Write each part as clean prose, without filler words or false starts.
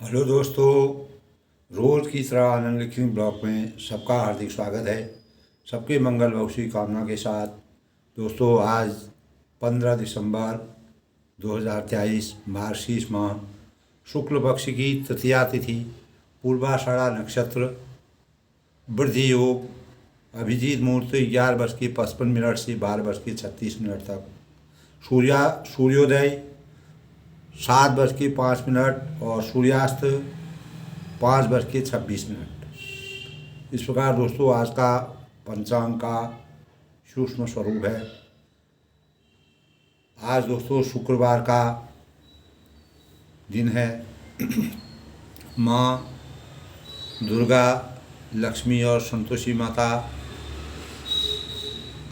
Hello दोस्तों, रोज़ की तरह आनंद लिखनी ब्लॉग में सबका हार्दिक स्वागत है। सबके मंगल भविष्य की कामना के साथ दोस्तों, आज 15 दिसंबर 2023 मार्गशीर्ष माह शुक्ल पक्ष की तृतीया तिथि, पूर्वाषाढ़ा नक्षत्र, वृद्धि योग, अभिजीत मुहूर्त 11:55 से 12:36 तक, सूर्योदय 7:05 और सूर्यास्त 5:26। इस प्रकार दोस्तों आज का पंचांग का सूक्ष्म स्वरूप है। आज दोस्तों शुक्रवार का दिन है। माँ दुर्गा, लक्ष्मी और संतोषी माता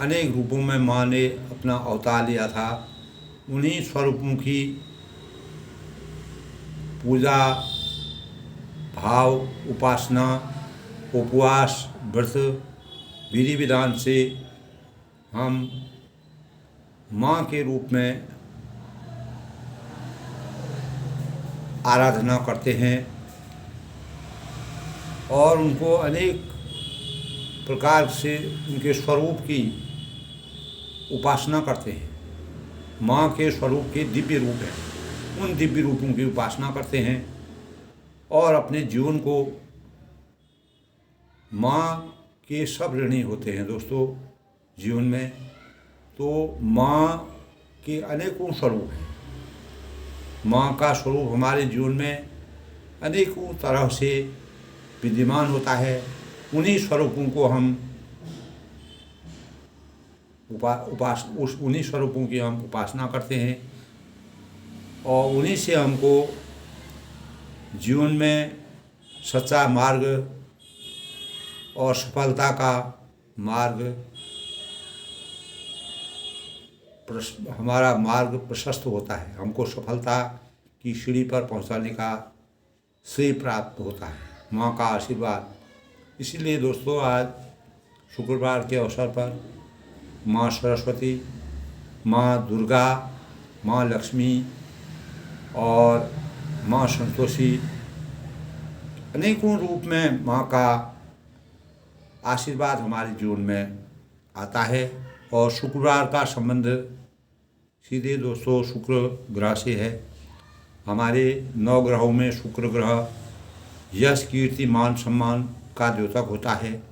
अनेक रूपों में माँ ने अपना अवतार लिया था। उन्हीं स्वरूपों की पूजा, भाव, उपासना, उपवास, व्रत, विधि विधान से हम माँ के रूप में आराधना करते हैं और उनको अनेक प्रकार से उनके स्वरूप की उपासना करते हैं। माँ के स्वरूप के दिव्य रूप हैं, उन दिव्य रूपों की उपासना करते हैं और अपने जीवन को माँ के सब ऋणी होते हैं। दोस्तों जीवन में तो माँ के अनेकों स्वरूप हैं। माँ का स्वरूप हमारे जीवन में अनेकों तरह से विद्यमान होता है। उन्हीं स्वरूपों को हम उन्हीं स्वरूपों की हम उपासना करते हैं और उन्हीं से हमको जीवन में सच्चा मार्ग और सफलता का मार्ग, हमारा मार्ग प्रशस्त होता है। हमको सफलता की सीढ़ी पर पहुंचाने का श्रेय प्राप्त होता है, माँ का आशीर्वाद। इसीलिए दोस्तों आज शुक्रवार के अवसर पर माँ सरस्वती, माँ दुर्गा, माँ लक्ष्मी और माँ संतोषी अनेकों रूप में माँ का आशीर्वाद हमारे जीवन में आता है। और शुक्रवार का संबंध सीधे दोस्तों शुक्र ग्रह से है। हमारे 9 ग्रहों में शुक्र ग्रह यश, कीर्ति, मान, सम्मान का द्योतक होता है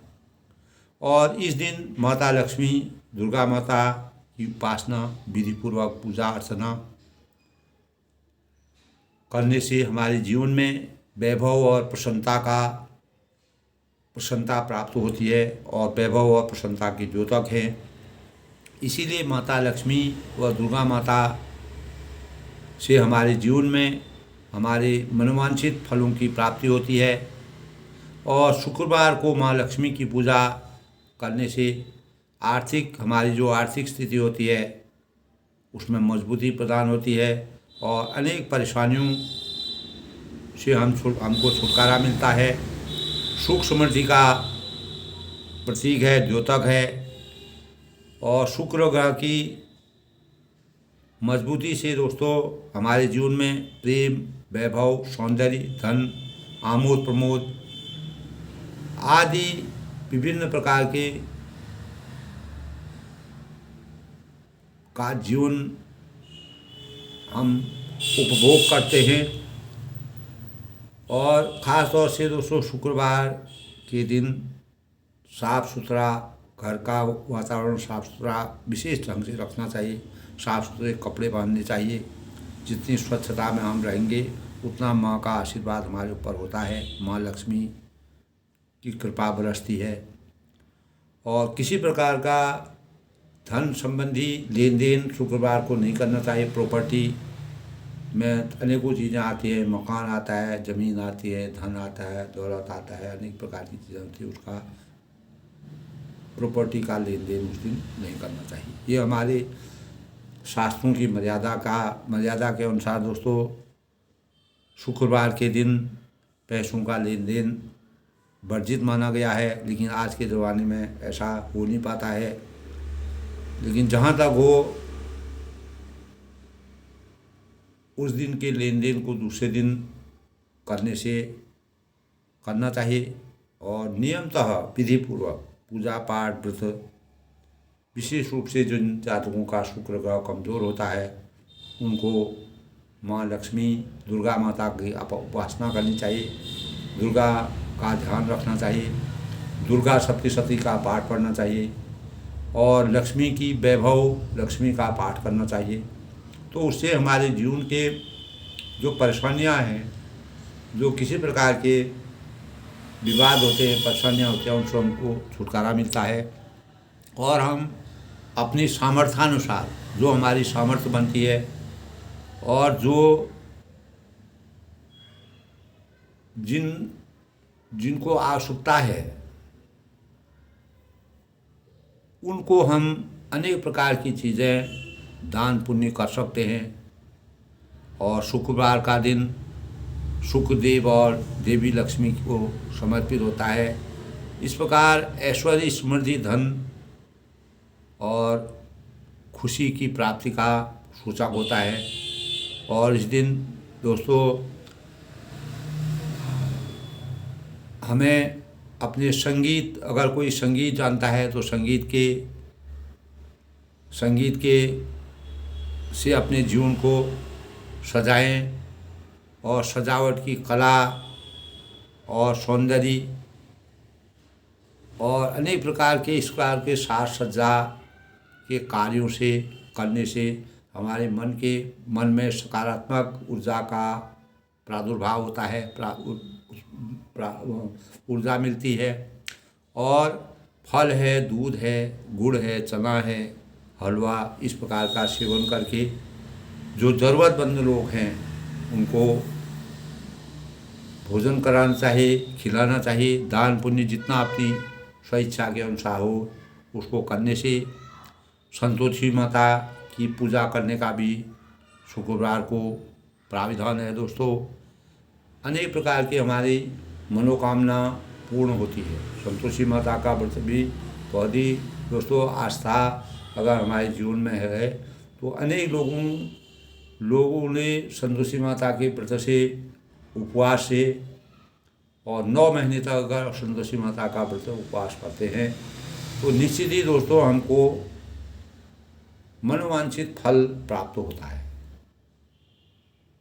और इस दिन माता लक्ष्मी, दुर्गा माता की उपासना, विधिपूर्वक पूजा अर्चना करने से हमारे जीवन में वैभव और प्रसन्नता प्राप्त होती है और वैभव और प्रसन्नता के द्योतक हैं। इसीलिए माता लक्ष्मी व दुर्गा माता से हमारे जीवन में हमारे मनोवांछित फलों की प्राप्ति होती है और शुक्रवार को माँ लक्ष्मी की पूजा करने से हमारी जो आर्थिक स्थिति होती है उसमें मजबूती प्रदान होती है और अनेक परेशानियों से हमको छुटकारा मिलता है। सुख समृद्धि का प्रतीक है, द्योतक है और शुक्र ग्रह की मजबूती से दोस्तों हमारे जीवन में प्रेम, वैभव, सौंदर्य, धन, आमोद प्रमोद आदि विभिन्न प्रकार के का जीवन हम उपभोग करते हैं। और ख़ास तौर से दोस्तों शुक्रवार के दिन साफ़ सुथरा घर का वातावरण साफ़ सुथरा विशेष ढंग से रखना चाहिए। साफ़ सुथरे कपड़े पहनने चाहिए। जितनी स्वच्छता में हम रहेंगे उतना माँ का आशीर्वाद हमारे ऊपर होता है, माँ लक्ष्मी की कृपा बरसती है। और किसी प्रकार का धन संबंधी लेन देन शुक्रवार को नहीं करना चाहिए। प्रॉपर्टी में अनेकों चीज़ें आती हैं, मकान आता है, ज़मीन आती है, धन आता है, दौलत आता है, अनेक प्रकार की चीज़ें होती है। उसका प्रॉपर्टी का लेन देन उस दिन नहीं करना चाहिए। ये हमारे शास्त्रों की मर्यादा के अनुसार दोस्तों शुक्रवार के दिन पैसों का लेन देन वर्जित माना गया है। लेकिन आज के ज़माने में ऐसा हो नहीं पाता है। लेकिन जहाँ तक हो उस दिन के लेन देन को दूसरे दिन करना चाहिए और नियमतः विधिपूर्वक पूजा पाठ व्रत, विशेष रूप से जिन जातकों का शुक्र ग्रह कमज़ोर होता है उनको माँ लक्ष्मी दुर्गा माता की उपासना करनी चाहिए, दुर्गा का ध्यान रखना चाहिए, दुर्गा सप्तशती का पाठ पढ़ना चाहिए और लक्ष्मी की वैभव लक्ष्मी का पाठ करना चाहिए। तो उससे हमारे जीवन के जो परेशानियां हैं, जो किसी प्रकार के विवाद होते हैं, परेशानियां होती हैं, उनसे हमको छुटकारा मिलता है और हम अपनी सामर्थ्यानुसार जो हमारी सामर्थ्य बनती है और जो जिनको आवश्यकता है उनको हम अनेक प्रकार की चीज़ें दान पुण्य कर सकते हैं। और शुक्रवार का दिन शुक्रदेव और देवी लक्ष्मी को समर्पित होता है। इस प्रकार ऐश्वर्य, समृद्धि, धन और खुशी की प्राप्ति का सूचक होता है। और इस दिन दोस्तों हमें अपने संगीत, अगर कोई संगीत जानता है तो संगीत के से अपने जीवन को सजाएं और सजावट की कला और सौंदर्य और अनेक प्रकार के इस प्रकार के साज सज्जा के कार्यों से करने से हमारे मन में सकारात्मक ऊर्जा का प्रादुर्भाव होता है, ऊर्जा मिलती है। और फल है, दूध है, गुड़ है, चना है, हलवा, इस प्रकार का सेवन करके जो ज़रूरतमंद लोग हैं उनको भोजन कराना चाहिए, खिलाना चाहिए। दान पुण्य जितना अपनी स्वेच्छा के अनुसार हो उसको करने से संतोषी माता की पूजा करने का भी शुक्रवार को प्राविधान है। दोस्तों अनेक प्रकार की हमारी मनोकामना पूर्ण होती है। संतोषी माता का व्रत भी बहुत ही दोस्तों आस्था अगर हमारे जीवन में है तो अनेक लोगों ने संतोषी माता के व्रत से, उपवास से और 9 महीने तक अगर संतोषी माता का व्रत उपवास करते हैं तो निश्चित ही दोस्तों हमको मनोवांछित फल प्राप्त होता है।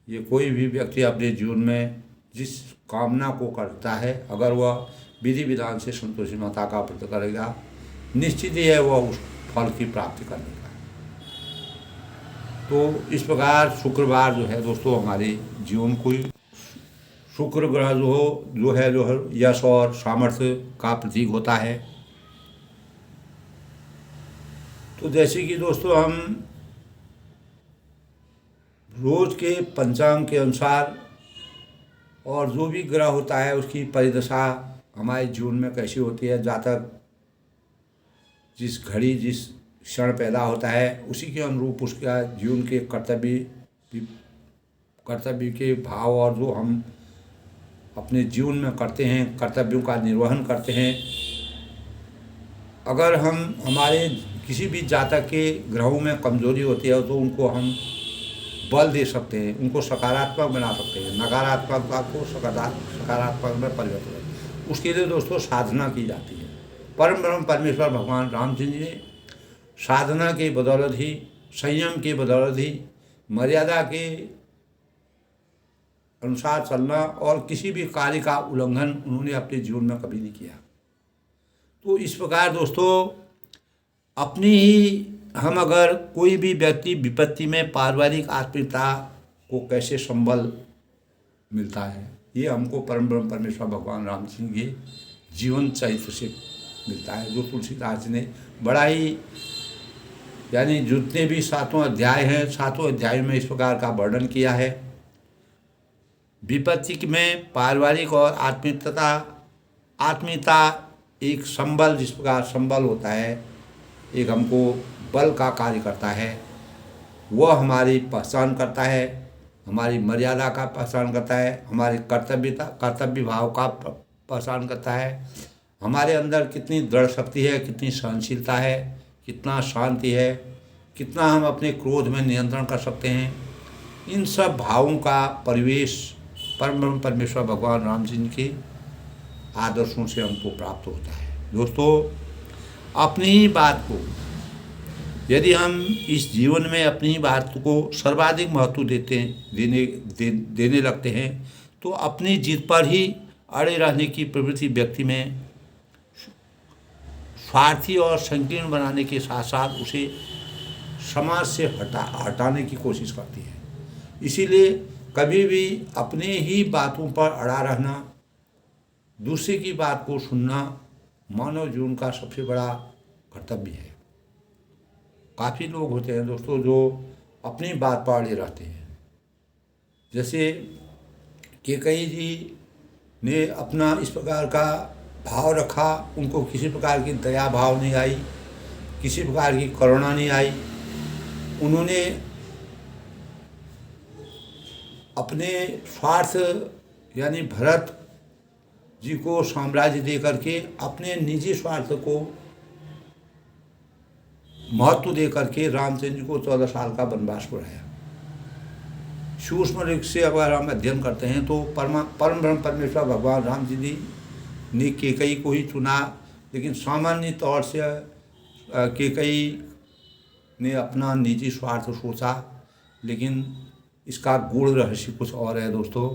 ये कोई भी व्यक्ति अपने जीवन में जिस कामना को करता है अगर वह विधि विधान से संतोषी माता का व्रत करेगा निश्चित ही है वह उस फल की प्राप्ति करेगा। तो इस प्रकार शुक्रवार जो है दोस्तों हमारे जीवन को, शुक्र ग्रह जो है यश और सामर्थ्य का प्रतीक होता है। तो जैसे कि दोस्तों हम रोज के पंचांग के अनुसार और जो भी ग्रह होता है उसकी परिदशा हमारे जीवन में कैसी होती है, जातक जिस घड़ी जिस क्षण पैदा होता है उसी के अनुरूप उसका जीवन के कर्तव्य के भाव और जो हम अपने जीवन में करते हैं, कर्तव्यों का निर्वहन करते हैं। अगर हमारे किसी भी जातक के ग्रहों में कमजोरी होती है तो उनको हम बल दे सकते हैं, उनको सकारात्मक बना सकते हैं, नकारात्मकता को सकारात्मक में परिवर्तित। उसके लिए दोस्तों साधना की जाती है। परम ब्रह्म परमेश्वर भगवान रामचंद्र जी ने साधना के बदौलत ही, संयम के बदौलत ही, मर्यादा के अनुसार चलना और किसी भी कार्य का उल्लंघन उन्होंने अपने जीवन में कभी नहीं किया। तो इस प्रकार दोस्तों अपनी ही हम अगर कोई भी व्यक्ति विपत्ति में पारिवारिक आत्मीयता को कैसे संबल मिलता है ये हमको परम ब्रह्म परमेश्वर भगवान राम सिंह के जीवन चरित्र से मिलता है, जो तुलसीदास जी ने बड़ा ही यानी जितने भी 7वां अध्याय हैं 7वें अध्याय में इस प्रकार का वर्णन किया है। विपत्ति में पारिवारिक और आत्मीयता एक संबल, जिस प्रकार संबल होता है एक हमको बल का कार्य करता है, वह हमारी पहचान करता है, हमारी मर्यादा का पहचान करता है, हमारी कर्तव्य भाव का पहचान करता है, हमारे अंदर कितनी दृढ़ शक्ति है, कितनी सहनशीलता है, कितना शांति है, कितना हम अपने क्रोध में नियंत्रण कर सकते हैं। इन सब भावों का परिवेश परम ब्रह्म परमेश्वर भगवान राम जी के आदर्शों से हमको प्राप्त होता है। दोस्तों, अपनी ही बात को यदि हम इस जीवन में अपनी ही बात को सर्वाधिक महत्व देने लगते हैं तो अपनी जीत पर ही अड़े रहने की प्रवृत्ति व्यक्ति में स्वार्थी और संकीर्ण बनाने के साथ साथ उसे समाज से हटाने की कोशिश करती है। इसीलिए कभी भी अपने ही बातों पर अड़ा रहना, दूसरे की बात को सुनना मानव जीवन का सबसे बड़ा कर्तव्य है। काफ़ी लोग होते हैं दोस्तों जो अपनी बात पर अड़े रहते हैं। जैसे कैकेयी जी ने अपना इस प्रकार का भाव रखा, उनको किसी प्रकार की दया भाव नहीं आई, किसी प्रकार की करुणा नहीं आई। उन्होंने अपने स्वार्थ यानी भरत जी को साम्राज्य दे करके अपने निजी स्वार्थ को महत्व दे करके रामचंद्र जी को 14 साल का वनवास बढ़ाया। सूक्ष्म रूप से अगर हम अध्ययन करते हैं तो परम ब्रह्म परमेश्वर भगवान राम जी ने कैकेयी को ही चुना, लेकिन सामान्य तौर से कैकेयी ने अपना निजी स्वार्थ सोचा। लेकिन इसका गूढ़ रहस्य कुछ और है दोस्तों।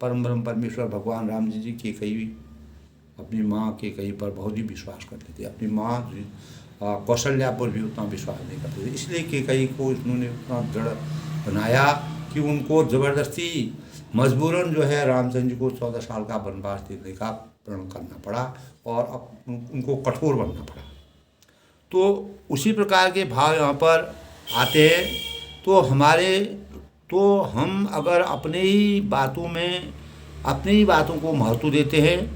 परम ब्रह्म परमेश्वर भगवान राम जी कैकेयी अपनी माँ कैकेयी पर बहुत ही विश्वास करते थे, अपनी माँ कौशल्या पर भी उतना विश्वास नहीं करते थे। इसलिए कैकेयी को इन्होंने उतना दृढ़ बनाया कि उनको ज़बरदस्ती मजबूरन जो है रामचंद्र जी को 14 साल का वनवास देने का प्रण करना पड़ा और उनको कठोर बनना पड़ा। तो उसी प्रकार के भाव यहाँ पर आते हैं। तो हम अगर अपने ही बातों को महत्व देते हैं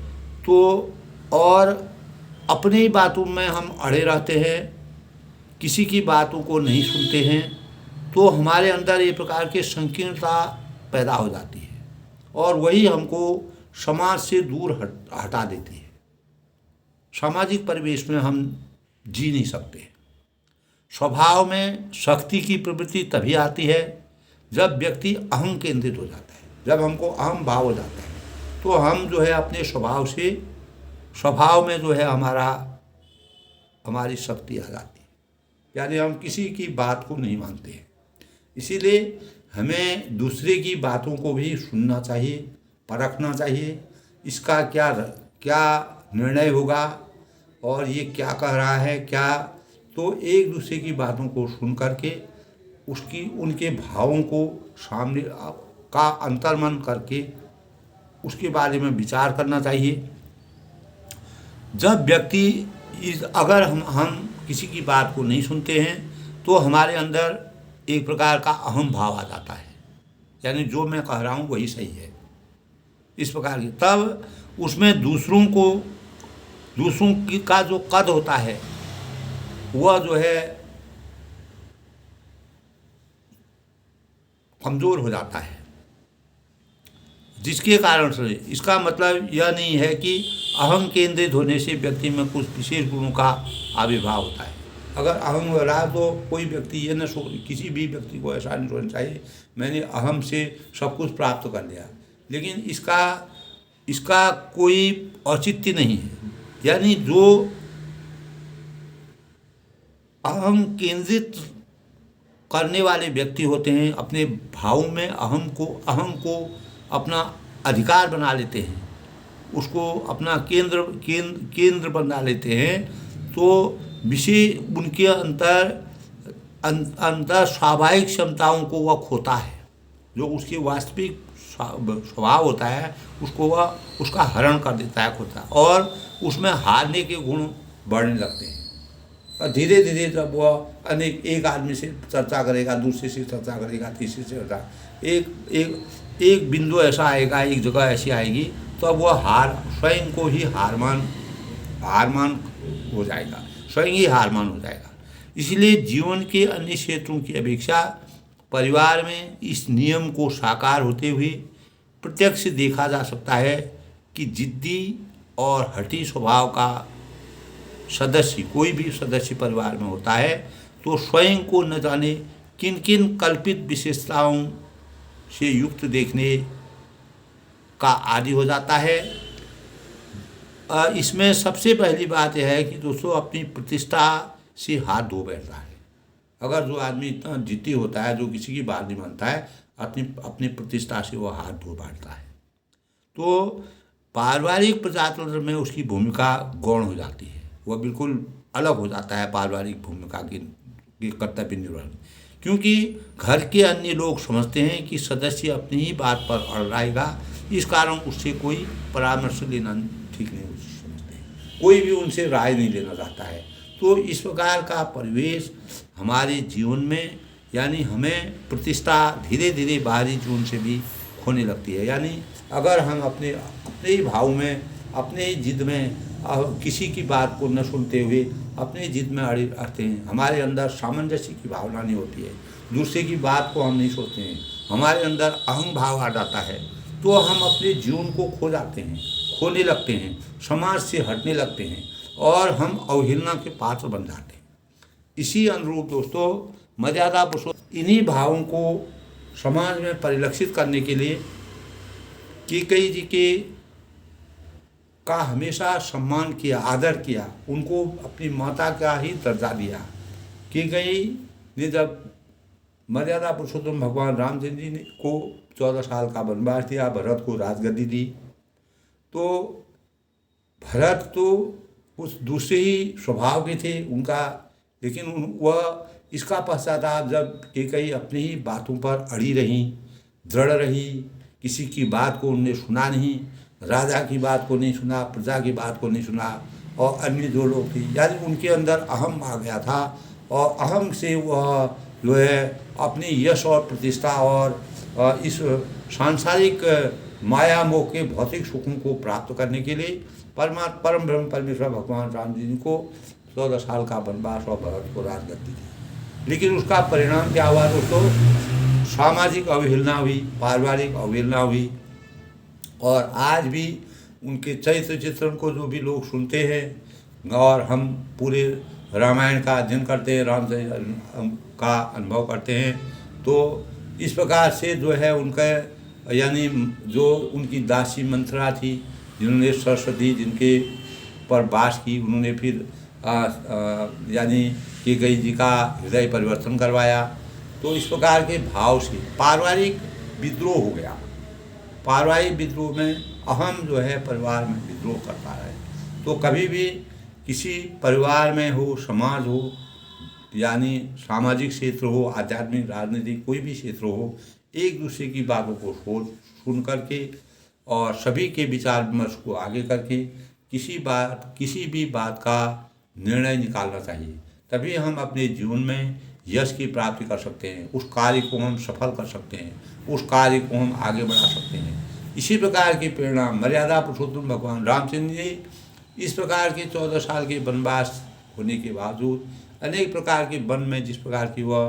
तो और अपनी ही बातों में हम अड़े रहते हैं, किसी की बातों को नहीं सुनते हैं, तो हमारे अंदर ये प्रकार की संकीर्णता पैदा हो जाती है और वही हमको समाज से दूर हटा देती है। सामाजिक परिवेश में हम जी नहीं सकते। स्वभाव में शक्ति की प्रवृत्ति तभी आती है जब व्यक्ति अहम केंद्रित हो जाता है, जब हमको अहम भाव हो जाता है, तो हम जो है अपने स्वभाव में जो है हमारी शक्ति आ जाती है, यानी हम किसी की बात को नहीं मानते हैं। इसीलिए हमें दूसरे की बातों को भी सुनना चाहिए, परखना चाहिए, इसका क्या निर्णय होगा और ये क्या कह रहा है क्या। तो एक दूसरे की बातों को सुन करके उनके भावों को सामने का अंतर्मन करके उसके बारे में विचार करना चाहिए। जब अगर हम किसी की बात को नहीं सुनते हैं तो हमारे अंदर एक प्रकार का अहम भाव आ जाता है, यानी जो मैं कह रहा हूँ वही सही है, इस प्रकार की। तब उसमें दूसरों का जो कद होता है वह जो है कमज़ोर हो जाता है, जिसके कारण से इसका मतलब यह नहीं है कि अहम केंद्रित होने से व्यक्ति में कुछ विशेष गुणों का आविर्भाव होता है। अगर अहम हो रहा तो कोई व्यक्ति ये किसी भी व्यक्ति को ऐसा नहीं सोचना चाहिए मैंने अहम से सब कुछ प्राप्त कर लिया, लेकिन इसका कोई औचित्य नहीं है। यानी जो अहम केंद्रित करने वाले व्यक्ति होते हैं अपने भावों में अहम को अपना अधिकार बना लेते हैं, उसको अपना केंद्र बना लेते हैं, तो विषय उनके अंतर स्वाभाविक क्षमताओं को वह खोता है। जो उसके वास्तविक स्वभाव होता है उसका हरण कर देता है, खोता, और उसमें हारने के गुण बढ़ने लगते हैं। और धीरे धीरे जब वह एक आदमी से चर्चा करेगा, दूसरे से चर्चा करेगा, तीसरे से चर्चा, एक बिंदु ऐसा आएगा, एक जगह ऐसी आएगी तो अब वह स्वयं को ही हारमान हो जाएगा, स्वयं ही हारमान हो जाएगा। इसलिए जीवन के अन्य क्षेत्रों की अपेक्षा परिवार में इस नियम को साकार होते हुए प्रत्यक्ष देखा जा सकता है कि जिद्दी और हठी स्वभाव का सदस्य कोई भी सदस्य परिवार में होता है तो स्वयं को न जाने किन किन कल्पित विशेषताओं से युक्त देखने का आदी हो जाता है। इसमें सबसे पहली बात यह है कि दोस्तों अपनी प्रतिष्ठा से हाथ धो बैठता है। अगर जो आदमी इतना जिद्दी होता है, जो किसी की बात नहीं मानता है, अपनी अपनी प्रतिष्ठा से वो हाथ धो बैठता है, तो पारिवारिक प्रजातंत्र में उसकी भूमिका गौण हो जाती है। वह बिल्कुल अलग हो जाता है पारिवारिक भूमिका की कर्तव्य निर्वहन। क्योंकि घर के अन्य लोग समझते हैं कि सदस्य अपनी ही बात पर अड़ रहेगा, इस कारण उससे कोई परामर्श लेना ठीक नहीं समझते हैं, कोई भी उनसे राय नहीं लेना चाहता है। तो इस प्रकार का परिवेश हमारे जीवन में, यानी हमें प्रतिष्ठा धीरे धीरे बाहरी जीवन से भी खोने लगती है। यानी अगर हम अपने अपने ही भाव में, अपने ही जिद में, किसी की बात को न सुनते हुए अपने जिद में अड़े रहते हैं, हमारे अंदर सामंजस्य की भावना नहीं होती है, दूसरे की बात को हम नहीं सोचते हैं, हमारे अंदर अहम भाव आ जाता है, तो हम अपने जीवन को खो जाते हैं, खोने लगते हैं, समाज से हटने लगते हैं और हम अवहेलना के पात्र बन जाते हैं। इसी अनुरूप दोस्तों मर्यादा पुरुषोत्तम इन्हीं भावों को समाज में परिलक्षित करने के लिए कैकेयी जी के का हमेशा सम्मान किया, आदर किया, उनको अपनी माता का ही दर्जा दिया। कैकेयी ने जब मर्यादा पुरुषोत्तम भगवान रामचंद्र जी ने को 14 साल का वनवास दिया, भरत को राजगद्दी दी, तो भरत तो कुछ दूसरे ही स्वभाव के थे उनका, लेकिन वह इसका पश्चाताप जब कैकेयी अपनी ही बातों पर अड़ी रही, दृढ़ रही, किसी की बात को उन्होंने सुना नहीं, राजा की बात को नहीं सुना, प्रजा की बात को नहीं सुना, और अन्य जो लोग थे, यानी उनके अंदर अहम आ गया था, और अहम से वह जो है अपनी यश और प्रतिष्ठा और इस सांसारिक माया मोह के भौतिक सुखों को प्राप्त करने के लिए परम ब्रह्म परमेश्वर भगवान राम जी को 14 साल का वनवास और भरत को राजगद्दी दी। लेकिन उसका परिणाम क्या हुआ दोस्तों? सामाजिक अवहेलना हुई, पारिवारिक अवहेलना हुई, और आज भी उनके चरित्र चित्रण को जो भी लोग सुनते हैं और हम पूरे रामायण का अध्ययन करते हैं, रामचरित्र का अनुभव करते हैं, तो इस प्रकार से जो है उनका, यानी जो उनकी दासी मंत्रा थी, जिन्होंने सरस्वती जिनके पर वास की, उन्होंने फिर यानी कैकेयी जी का हृदय परिवर्तन करवाया। तो इस प्रकार के भाव से पारिवारिक विद्रोह हो गया। पारिवारिक विद्रोह में अहम जो है परिवार में विद्रोह करता है। तो कभी भी किसी परिवार में हो, समाज हो, यानी सामाजिक क्षेत्र हो, आध्यात्मिक, राजनीतिक, कोई भी क्षेत्र हो, एक दूसरे की बातों को सुन करके और सभी के विचार विमर्श को आगे करके किसी भी बात का निर्णय निकालना चाहिए। तभी हम अपने जीवन में यश की प्राप्ति कर सकते हैं, उस कार्य को हम सफल कर सकते हैं, उस कार्य को हम आगे बढ़ा सकते हैं। इसी प्रकार की प्रेरणा मर्यादा पुरुषोत्तम भगवान रामचंद्र जी इस प्रकार के 14 साल के वनवास होने के बावजूद अनेक प्रकार के वन में, जिस प्रकार की वह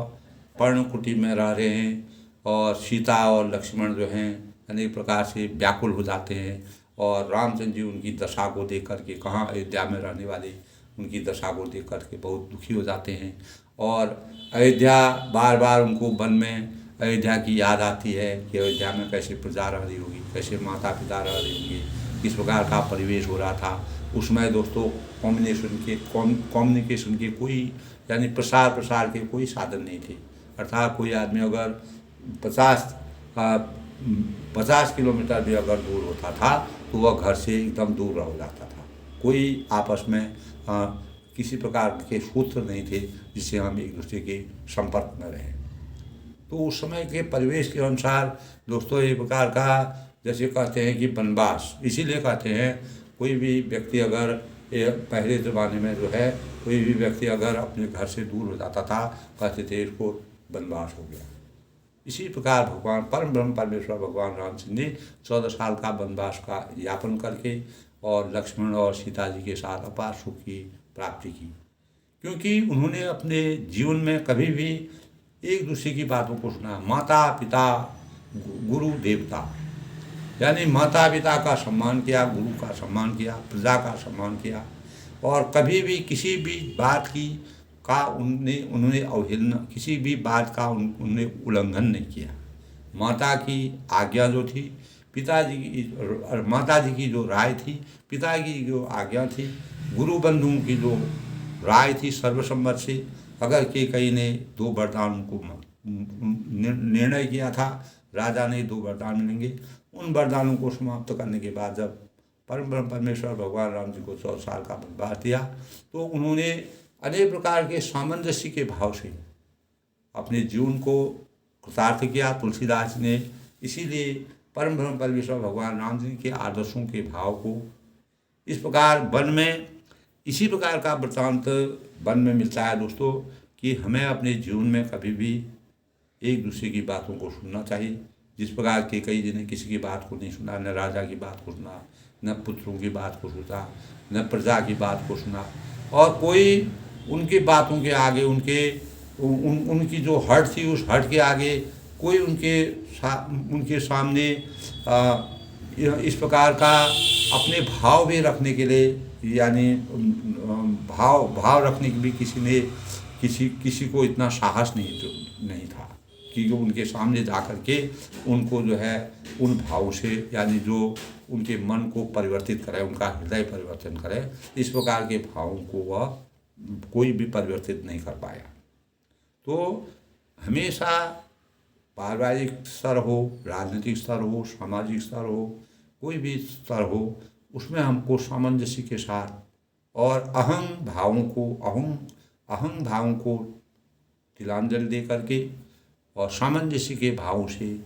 पर्णकुटी में रह रहे हैं, और सीता और लक्ष्मण जो हैं अनेक प्रकार से व्याकुल हो जाते हैं, और रामचंद्र जी उनकी दशा को देख करके, कहाँ अयोध्या में रहने वाले उनकी दशा को देख करके बहुत दुखी हो जाते हैं, और अयोध्या बार बार उनको वन में अयोध्या की याद आती है कि अयोध्या में कैसे प्रजा रह रही होगी, कैसे माता पिता रह रहे होंगे, किस प्रकार का परिवेश हो रहा था। उसमें दोस्तों कम्युनिकेशन के कोई, यानी प्रसार के कोई साधन नहीं थे। अर्थात कोई आदमी अगर 50 किलोमीटर भी अगर दूर होता था तो वह घर से एकदम दूर हो जाता था। कोई आपस में किसी प्रकार के सूत्र नहीं थे जिससे हम एक दूसरे के संपर्क में रहें। तो उस समय के परिवेश के अनुसार दोस्तों एक प्रकार का, जैसे कहते हैं कि वनवास, इसीलिए कहते हैं कोई भी व्यक्ति अगर पहले ज़माने में जो है कोई भी व्यक्ति अगर अपने घर से दूर हो जाता था, कहते थे इसको वनवास हो गया। इसी प्रकार भगवान परम ब्रह्म परमेश्वर भगवान रामचंद्र ने 14 साल का वनवास का यापन करके और लक्ष्मण और सीता जी के साथ अपार सुख की प्राप्ति की, क्योंकि उन्होंने अपने जीवन में कभी भी एक दूसरे की बातों को सुना। माता पिता गुरु देवता, यानी माता पिता का सम्मान किया, गुरु का सम्मान किया, प्रजा का सम्मान किया, और कभी भी किसी भी बात की का उन्होंने अवहेलना, किसी भी बात का उन्होंने उल्लंघन नहीं किया। माता की आज्ञा जो थी, पिताजी की और माताजी की जो राय थी, पिता की जो आज्ञा थी, गुरु बंधुओं की जो राय थी, सर्वसम्मत से अगर कैकेयी ने 2 वरदान को निर्णय किया था, राजा ने 2 वरदान मिलेंगे, उन वरदानों को समाप्त करने के बाद जब परम ब्रह्म परमेश्वर भगवान राम जी को 100 साल का वनवास दिया, तो उन्होंने अनेक प्रकार के सामंजस्य के भाव से अपने जीवन को कृतार्थ किया। तुलसीदास ने इसीलिए परम ब्रह्म परमेश्वर भगवान राम जी के आदर्शों के भाव को इस प्रकार वन में, इसी प्रकार का वृत्तांत वन में मिलता है दोस्तों, कि हमें अपने जीवन में कभी भी एक दूसरे की बातों को सुनना चाहिए। जिस प्रकार कैकेयी जी ने किसी की बात को नहीं सुना, न राजा की बात को सुना, न पुत्रों की बात को सुना, न प्रजा की बात को सुना, और कोई उनकी बातों के आगे, उनकी जो हट थी उस हट के आगे कोई उनके सामने इस प्रकार का अपने भाव भी रखने के लिए, यानी भाव रखने के लिए किसी को इतना साहस नहीं था कि उनके सामने जा कर के उनको जो है उन भावों से, यानी जो उनके मन को परिवर्तित करे, उनका हृदय परिवर्तन करे, इस प्रकार के भावों को वह कोई भी परिवर्तित नहीं कर पाया। तो हमेशा पारिवारिक स्तर हो, राजनीतिक स्तर हो, सामाजिक स्तर हो, कोई भी स्तर हो, उसमें हमको सामंजस्य के साथ और अहं भावों को तिलांजलि दे करके और सामंजस्य के भावों से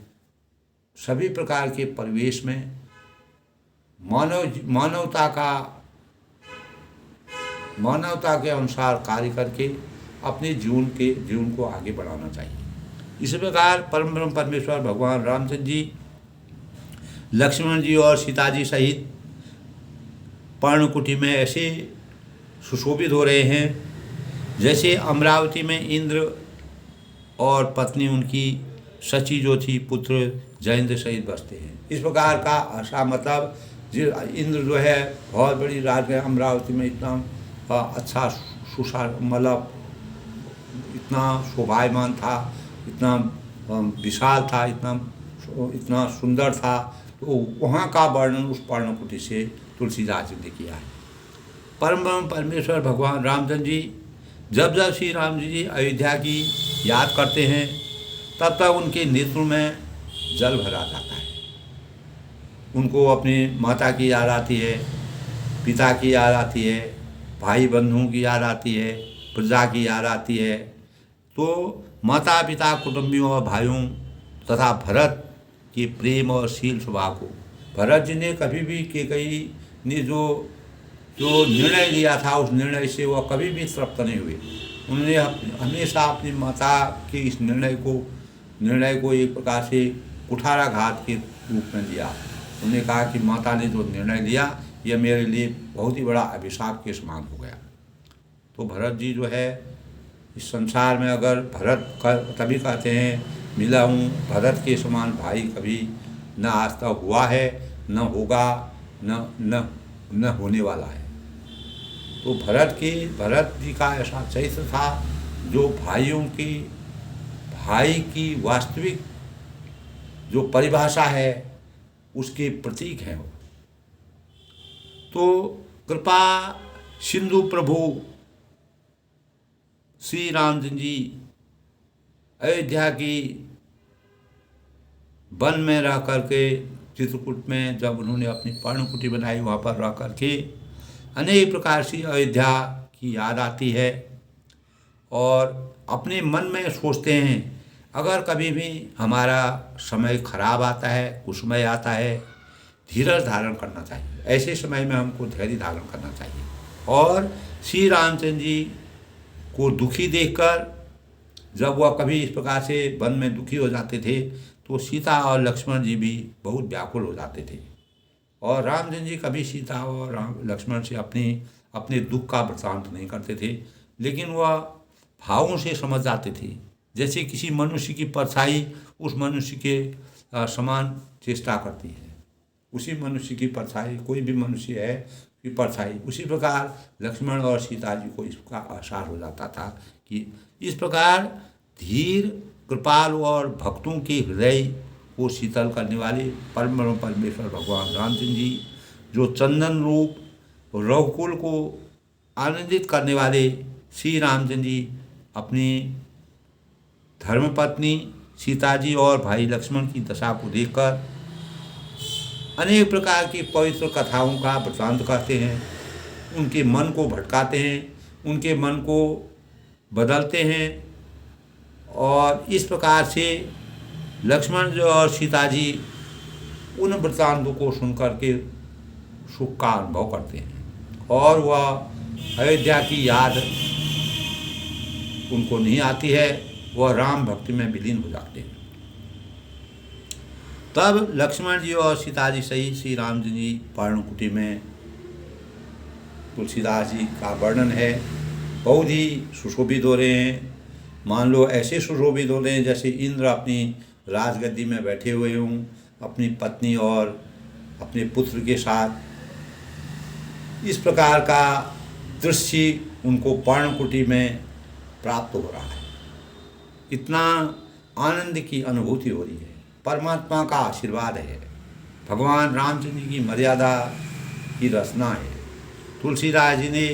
सभी प्रकार के परिवेश में मानवता के अनुसार कार्य करके अपने जीवन को आगे बढ़ाना चाहिए। इसी प्रकार परम ब्रह्म परमेश्वर भगवान रामचंद्र जी, लक्ष्मण जी और सीता जी सहित पर्णकुटी में ऐसे सुशोभित हो रहे हैं जैसे अमरावती में इंद्र और पत्नी उनकी शची जो थी, पुत्र जयेंद्र सहित बसते हैं। इस प्रकार का आशा, मतलब इंद्र जो है बहुत बड़ी राज है, अमरावती में इतना अच्छा मतलब इतना शोभायमान था, इतना विशाल था, इतना सुंदर था। तो वहाँ का वर्णन उस पर्णकुटी से तुलसीदास जी ने किया है। परम ब्रह्म परमेश्वर भगवान रामचंद्र जी जब श्री राम जी अयोध्या की याद करते हैं, तब तक उनके नेत्र में जल भरा जाता है। उनको अपनी माता की याद आती है, पिता की याद आती है, भाई बंधुओं की याद आती है, प्रजा की याद आती है। तो माता पिता, कुटुंबियों और भाइयों तथा भरत के प्रेम और शील स्वभाव को भरत जी ने कभी भी कैकेयी ने जो निर्णय लिया था, उस निर्णय से वह कभी भी तृप्त नहीं हुए। उन्होंने हमेशा अपनी माता के इस निर्णय को एक प्रकार से कुठाराघात के रूप में लिया। उन्होंने कहा कि माता ने जो निर्णय लिया, यह मेरे लिए बहुत ही बड़ा अभिशाप के समान हो गया। तो भरत जी जो है इस संसार में, अगर भरत तभी कहते हैं मिला हूँ, भरत के समान भाई कभी न आज तक हुआ है, न होगा, न होने वाला है। तो भरत जी का ऐसा चरित्र था जो भाई की वास्तविक जो परिभाषा है उसके प्रतीक हैं। तो कृपा सिंधु प्रभु श्री रामचंद्र जी अयोध्या की वन में रह करके, चित्रकूट में जब उन्होंने अपनी पर्णकुटी बनाई, वहाँ पर रह करके अनेक प्रकार से अयोध्या की याद आती है और अपने मन में सोचते हैं, अगर कभी भी हमारा समय खराब आता है, कुसमय आता है, धीरज धारण करना चाहिए। ऐसे समय में हमको धैर्य धारण करना चाहिए। और श्री रामचंद्र जी को दुखी देखकर जब वह कभी इस प्रकार से वन में दुखी हो जाते थे, तो सीता और लक्ष्मण जी भी बहुत व्याकुल हो जाते थे। और रामचंद्र जी कभी सीता और लक्ष्मण से अपने दुख का वृत्तांत नहीं करते थे, लेकिन वह भावों से समझ जाते थे। जैसे किसी मनुष्य की परछाई उस मनुष्य के समान चेष्टा करती है, उसी मनुष्य की परछाई, कोई भी मनुष्य है की परछाई, उसी प्रकार लक्ष्मण और सीता जी को इसका आसार हो जाता था कि इस प्रकार धीर, कृपालु और भक्तों के हृदय को शीतल करने वाले परम ब्रह्म परमेश्वर भगवान रामचंद्र जी, जो चंदन रूप रघुकुल को आनंदित करने वाले श्री रामचंद्र जी अपनी धर्मपत्नी सीता जी और भाई लक्ष्मण की दशा को देखकर अनेक प्रकार की पवित्र कथाओं का वृत्तांत करते हैं, उनके मन को भटकाते हैं, उनके मन को बदलते हैं। और इस प्रकार से लक्ष्मण जी और सीता जी उन वृत्तांतों को सुनकर के सुख का अनुभव करते हैं और वह अयोध्या की याद उनको नहीं आती है, वह राम भक्ति में विलीन हो जाते हैं। तब लक्ष्मण जी और सीता जी सही श्री रामचंद्र जी पर्णकुटी में तुलसीदास जी का वर्णन है। बहुत ही सुशोभित हो रहे हैं, मान लो ऐसे सुशोभित हो रहे हैं जैसे इंद्र अपनी राजगद्दी में बैठे हुए हों, अपनी पत्नी और अपने पुत्र के साथ। इस प्रकार का दृश्य उनको पर्णकुटी में प्राप्त हो रहा है। इतना आनंद की अनुभूति हो रही है, परमात्मा का आशीर्वाद है, भगवान रामचंद्र की मर्यादा की रचना है। तुलसीदास जी ने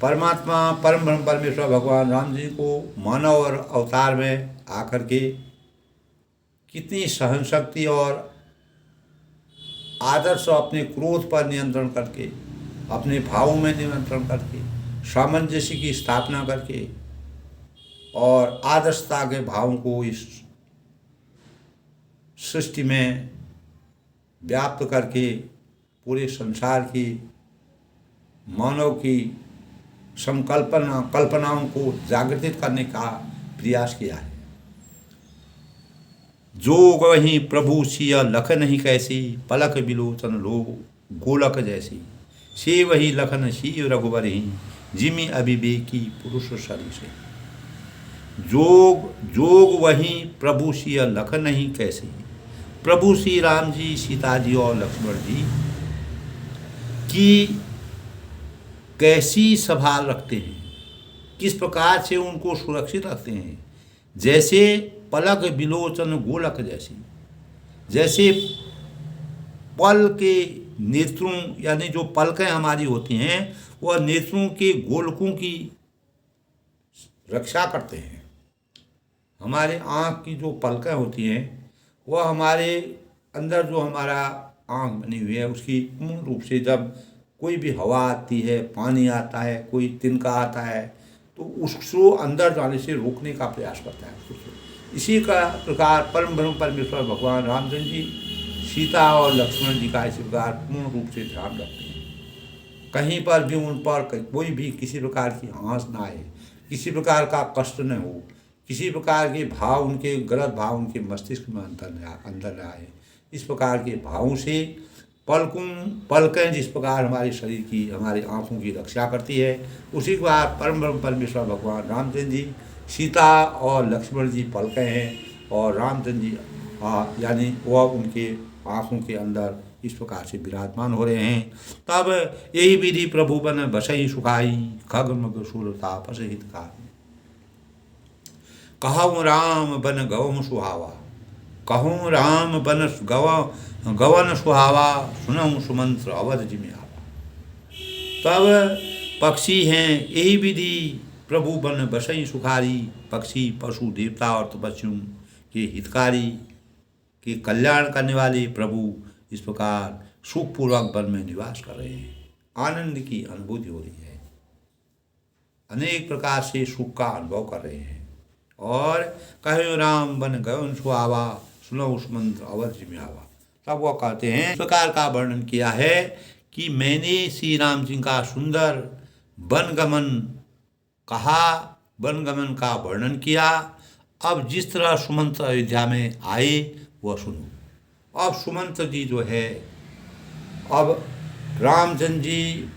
परमात्मा परम ब्रह्म परमेश्वर भगवान राम जी को मानव और अवतार में आकर के कितनी सहन शक्ति और आदर्श अपने क्रोध पर नियंत्रण करके, अपने भावों में नियंत्रण करके, सामंजस्य की स्थापना करके और आदर्शता के भावों को इस सृष्टि में व्याप्त करके पूरे संसार की मानव की कल्पनाओं को जागृत करने का प्रयास किया है। जोग वही प्रभु सिय लखन ही कैसी, पलक बिलोचन लो गोलक जैसी, से वही लखन सिय रघुबर ही, जिमि अविवेकी पुरुष शरीर से। जोग वही प्रभु सिय लखन ही कैसी, प्रभु श्री राम जी, सीता जी और लक्ष्मण जी की कैसी संभाल रखते हैं, किस प्रकार से उनको सुरक्षित रखते हैं। जैसे पलक बिलोचन गोलक जैसी, जैसे पल के नेत्रों यानी जो पलकें हमारी होती हैं वह नेत्रों के गोलकों की रक्षा करते हैं। हमारे आँख की जो पलकें होती हैं वह हमारे अंदर जो हमारा आँख बनी हुई है उसकी पूर्ण रूप से जब कोई भी हवा आती है, पानी आता है, कोई तिनका आता है तो उसको अंदर जाने से रोकने का प्रयास करता है। इसी का प्रकार परम ब्रह्म परमेश्वर भगवान रामचंद्र जी सीता और लक्ष्मण जी का इस प्रकार पूर्ण रूप से ध्यान रखते हैं। कहीं पर भी उन पर कोई भी किसी प्रकार की आँच ना आए, किसी प्रकार का कष्ट न हो, किसी प्रकार के भाव उनके गलत भाव उनके मस्तिष्क में अंदर न आए। इस प्रकार के भावों से पलकें जिस प्रकार हमारे शरीर की, हमारी आँखों की रक्षा करती है, उसी प्रकार परम ब्रह्म परमेश्वर भगवान रामचंद्र जी, सीता और लक्ष्मण जी पलकें हैं और रामचंद्र जी यानी वह उनके आँखों के अंदर इस प्रकार से विराजमान हो रहे हैं। तब यही विधि प्रभु बन बसई सुखाई, खग मग सूरता फस हितकारी, कहूँ राम बन गवम सुहावा, कहूँ राम बन गवन सुहावा, सुनऊँ सुमंत्र अवध जिमि आवा। तब पक्षी हैं यही विधि प्रभु बन बसई सुखारी, पक्षी पशु देवता और तपस्वियों के हितकारी के कल्याण करने वाले प्रभु इस प्रकार सुखपूर्वक वन में निवास कर रहे हैं। आनंद की अनुभूति हो रही है, अनेक प्रकार से सुख का अनुभव कर रहे हैं। और कहो राम बन गवन सुहावा, सुनो उस मंत्र अवध जिमि आवा। तब वो कहते हैं इस प्रकार का वर्णन किया है कि मैंने श्री राम जी का सुंदर वनगमन कहा, वनगमन का वर्णन किया। अब जिस तरह सुमंत्र अयोध्या में आए वह सुनो। अब सुमंत्र जी जो है, अब रामचंद्र जी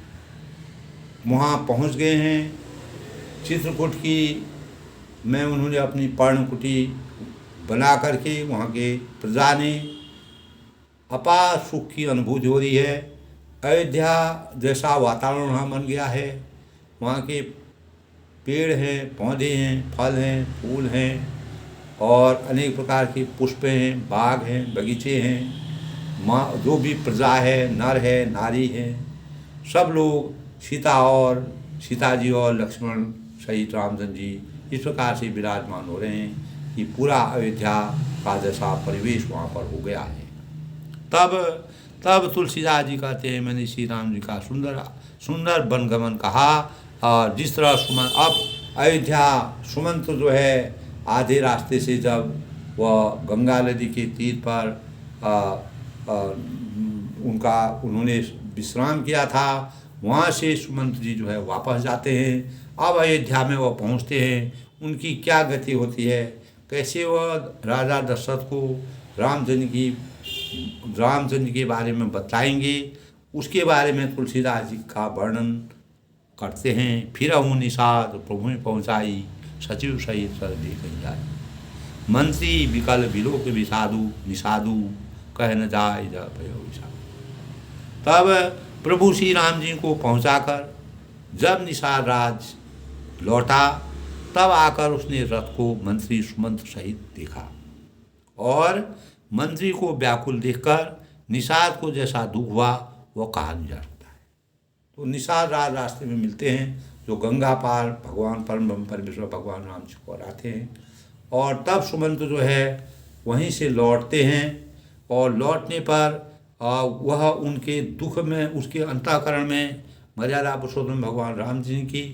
वहाँ पहुँच गए हैं। चित्रकूट की में उन्होंने अपनी पर्णकुटी बना करके वहाँ के प्रजा ने अपार सुख की अनुभूति हो रही है। अयोध्या जैसा वातावरण वहाँ बन गया है। वहाँ के पेड़ हैं, पौधे हैं, फल हैं, फूल हैं, और अनेक प्रकार के पुष्प हैं, बाग हैं, बगीचे हैं, माँ जो भी प्रजा है, नर है, नारी है, सब लोग सीता जी और लक्ष्मण सहित रामचंद्र जी इस प्रकार से विराजमान हो रहे हैं कि पूरा अयोध्या का जैसा परिवेश वहाँ पर हो गया है। तब तब तुलसीदास जी कहते हैं, मैंने श्री राम जी का सुंदर सुंदर वनगमन कहा। और जिस तरह सुमंत अब अयोध्या सुमंत जो है आधे रास्ते से जब वह गंगा नदी के तीर पर उन्होंने विश्राम किया था, वहाँ से सुमंत जी जो है वापस जाते हैं। अब अयोध्या में वह पहुँचते हैं, उनकी क्या गति होती है, कैसे वह राजा दशरथ को रामचंद्र के बारे में बताएंगे, उसके बारे में तुलसीदास जी का वर्णन करते हैं। फिर निषाद प्रभु में पहुँचाई, सचिव सहित सर देख जाए, मंत्री विकल विलोक विषादु निषादु कह न जाए जब भयो विषादु। तब प्रभु श्री राम जी को पहुँचाकर जब निषाद राज लौटा, तब आकर उसने रथ को मंत्री सुमंत सहित देखा और मंत्री को व्याकुल देखकर निषाद को जैसा दुख हुआ वह कहा नहीं जा सकता है। तो निषाद रास्ते में मिलते हैं, जो गंगा पार भगवान परम परमेश्वर भगवान राम जी को आते हैं। और तब सुमंत जो है वहीं से लौटते हैं और लौटने पर वह उनके दुख में, उसके अंतःकरण में मर्यादा पुरुषोत्तम भगवान राम जी की